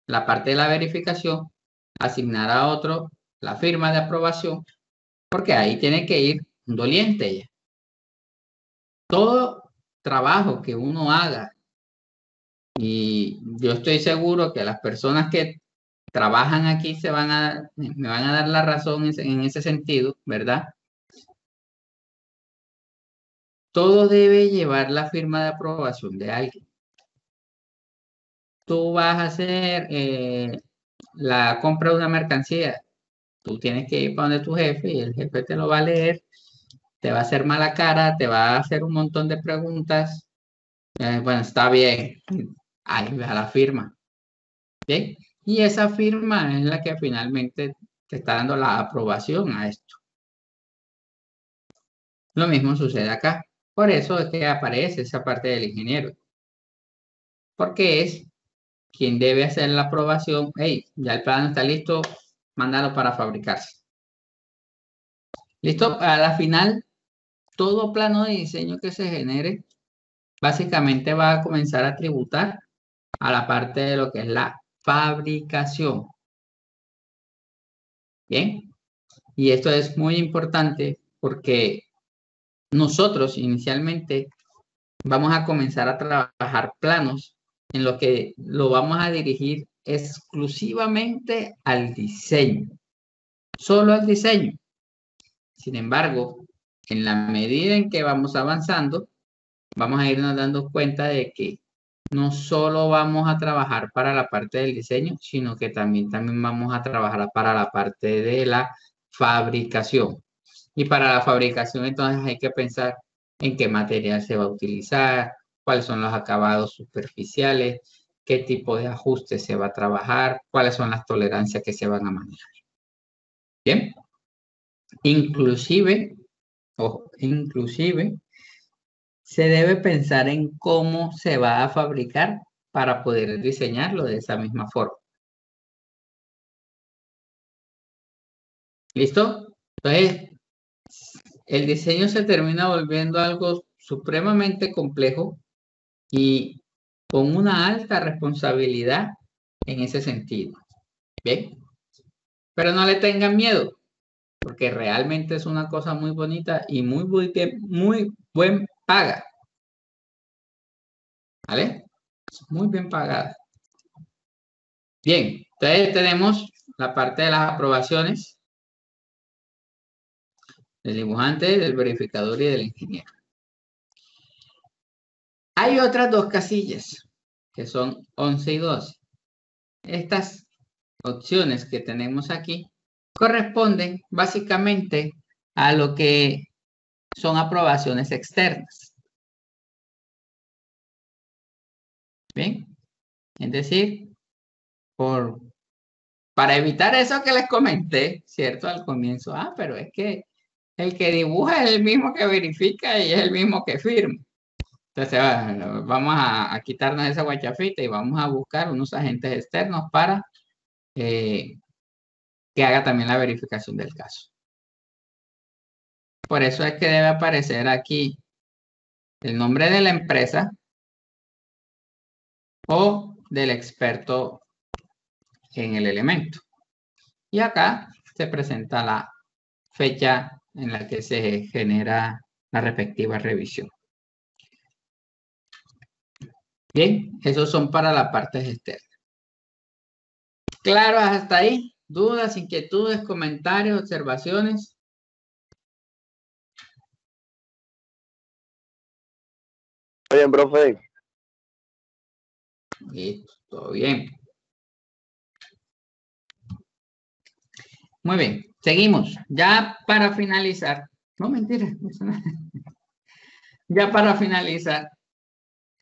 la parte de la verificación, asignar a otro la firma de aprobación, porque ahí tiene que ir un doliente ya. Todo trabajo que uno haga, y yo estoy seguro que las personas que trabajan aquí me van a dar la razón en ese sentido, ¿verdad? Todo debe llevar la firma de aprobación de alguien. Tú vas a hacer la compra de una mercancía, tú tienes que ir para donde tu jefe y el jefe te lo va a leer, te va a hacer mala cara, te va a hacer un montón de preguntas. Bueno, está bien, ahí va la firma. ¿Bien? Y esa firma es la que finalmente te está dando la aprobación a esto. Lo mismo sucede acá. Por eso es que aparece esa parte del ingeniero. Porque es quien debe hacer la aprobación. Hey, ya el plano está listo, mándalo para fabricarse. ¿Listo? A la final, todo plano de diseño que se genere, básicamente va a comenzar a tributar a la parte de lo que es la fabricación. ¿Bien? Y esto es muy importante porque nosotros inicialmente vamos a comenzar a trabajar planos en lo que lo vamos a dirigir exclusivamente al diseño. Solo al diseño. Sin embargo, en la medida en que vamos avanzando, vamos a irnos dando cuenta de que no solo vamos a trabajar para la parte del diseño, sino que también vamos a trabajar para la parte de la fabricación. Y para la fabricación, entonces hay que pensar en qué material se va a utilizar, cuáles son los acabados superficiales, qué tipo de ajustes se va a trabajar, cuáles son las tolerancias que se van a manejar. Bien. Inclusive, ojo, inclusive se debe pensar en cómo se va a fabricar para poder diseñarlo de esa misma forma. ¿Listo? Entonces, el diseño se termina volviendo algo supremamente complejo y con una alta responsabilidad en ese sentido. ¿Bien? Pero no le tengan miedo, porque realmente es una cosa muy bonita y muy buen paga. ¿Vale? Muy bien pagada. Bien, entonces tenemos la parte de las aprobaciones del dibujante, del verificador y del ingeniero. Hay otras dos casillas, que son 11 y 12. Estas opciones que tenemos aquí corresponden básicamente a lo que son aprobaciones externas. Bien, es decir, para evitar eso que les comenté, ¿cierto? Al comienzo, pero es que el que dibuja es el mismo que verifica y es el mismo que firma. Entonces, vamos a quitarnos esa guachafita y vamos a buscar unos agentes externos para que haga también la verificación del caso. Por eso es que debe aparecer aquí el nombre de la empresa o del experto en el elemento. Y acá se presenta la fecha en la que se genera la respectiva revisión. Bien, esos son para la parte externa. ¿Claro hasta ahí? ¿Dudas, inquietudes, comentarios, observaciones? Oye, profe, Listo, todo bien. Muy bien, seguimos. Ya para finalizar, no mentira, ya para finalizar,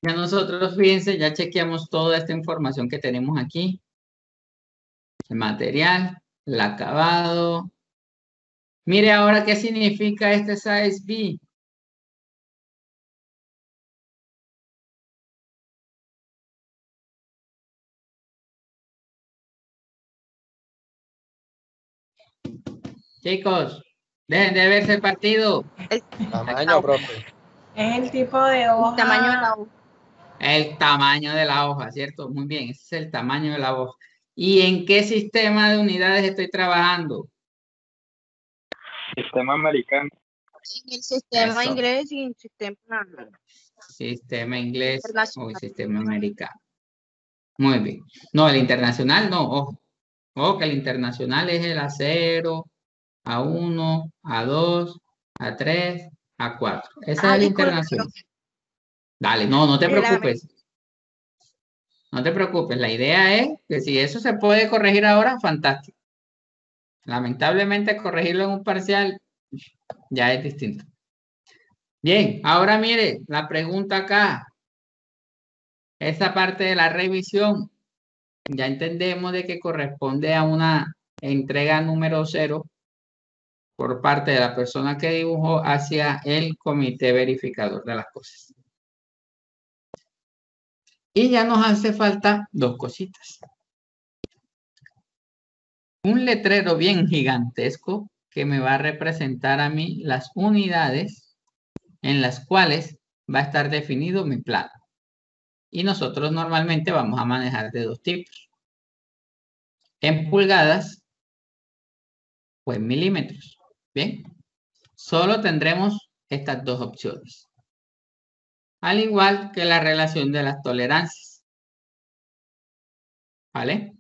ya nosotros, fíjense, ya chequeamos toda esta información que tenemos aquí. El material, el acabado. Mire ahora qué significa este size B. Chicos, dejen de verse el partido. tamaño, profe. Es el tipo de hoja. El tamaño de la hoja. El tamaño de la hoja, ¿cierto? Muy bien, ese es el tamaño de la hoja. ¿Y en qué sistema de unidades estoy trabajando? Sistema americano. En el sistema Eso. inglés y en el sistema Sistema inglés o internacional. sistema americano. Muy bien. No, el internacional no, ojo. Ojo que el internacional es el A0, A1, A2, A3, A4. Ese es el Y con internacional. Dale, no te de la preocupes. No te preocupes. La idea es que si eso se puede corregir ahora, fantástico. Lamentablemente corregirlo en un parcial ya es distinto. Bien, ahora mire, la pregunta acá. Esa parte de la revisión, ya entendemos de que corresponde a una entrega número 0 por parte de la persona que dibujó hacia el comité verificador de las cosas. Y ya nos hace falta dos cositas. Un letrero bien gigantesco que me va a representar a mí las unidades en las cuales va a estar definido mi plano. Y nosotros normalmente vamos a manejar de dos tipos. En pulgadas o en milímetros. Bien. Solo tendremos estas dos opciones. Al igual que la relación de las tolerancias. ¿Vale?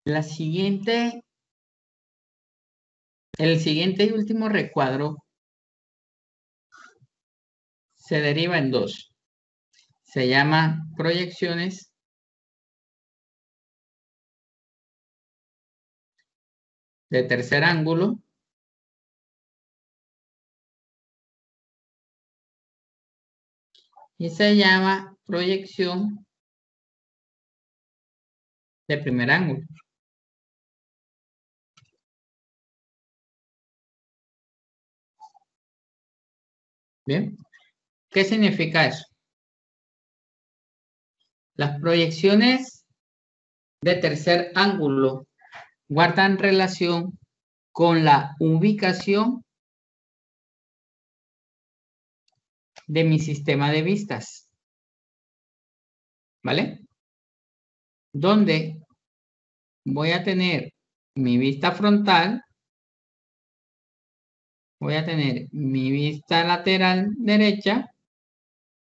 El siguiente y último recuadro se deriva en dos. Se llama proyecciones de tercer ángulo y se llama proyección de primer ángulo. Bien. ¿Qué significa eso? Las proyecciones de tercer ángulo guardan relación con la ubicación de mi sistema de vistas. ¿Vale? Donde voy a tener mi vista frontal, voy a tener mi vista lateral derecha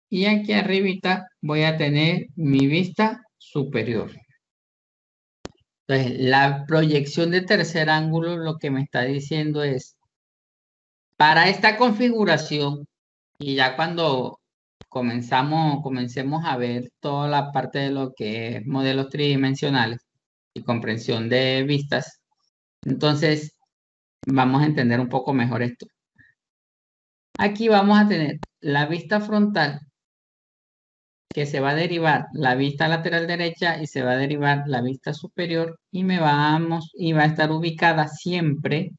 y aquí arribita voy a tener mi vista superior. Entonces, la proyección de tercer ángulo lo que me está diciendo es, para esta configuración, y ya cuando comencemos a ver toda la parte de lo que es modelos tridimensionales y comprensión de vistas, entonces vamos a entender un poco mejor esto. Aquí vamos a tener la vista frontal, que se va a derivar la vista lateral derecha y se va a derivar la vista superior y va a estar ubicada siempre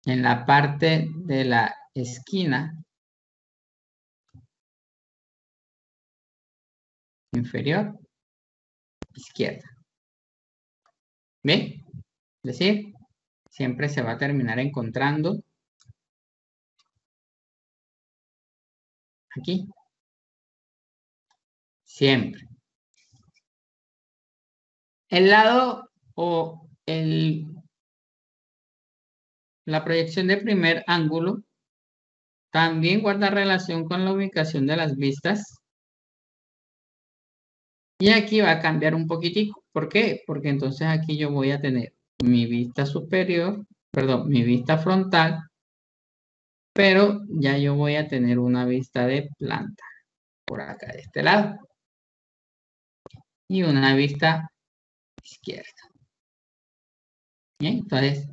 en la parte de la esquina inferior izquierda. ¿Bien? Es decir, siempre se va a terminar encontrando aquí. Siempre. El lado o la proyección de primer ángulo también guarda relación con la ubicación de las vistas. Y aquí va a cambiar un poquitico. ¿Por qué? Porque entonces aquí yo voy a tener mi vista superior, perdón, mi vista frontal, pero ya yo voy a tener una vista de planta por acá de este lado. Y una vista izquierda. Bien, entonces,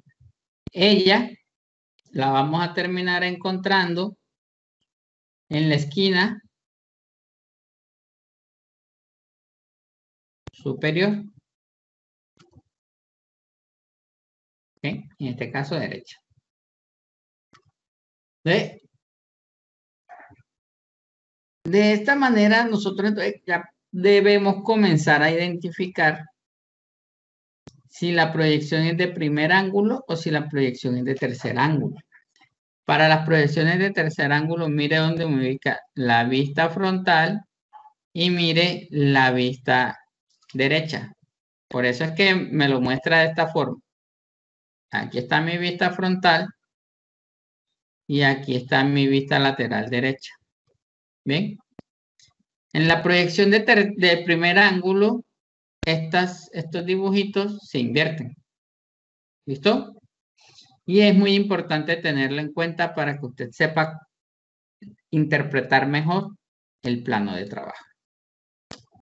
ella la vamos a terminar encontrando en la esquina superior. ¿Okay? En este caso, derecha. De esta manera, nosotros entonces ya debemos comenzar a identificar si la proyección es de primer ángulo o si la proyección es de tercer ángulo. Para las proyecciones de tercer ángulo, mire dónde me ubica la vista frontal y mire la vista derecha. Por eso es que me lo muestra de esta forma. Aquí está mi vista frontal y aquí está mi vista lateral derecha. ¿Bien? En la proyección de primer ángulo, estos dibujitos se invierten. ¿Listo? Y es muy importante tenerlo en cuenta para que usted sepa interpretar mejor el plano de trabajo.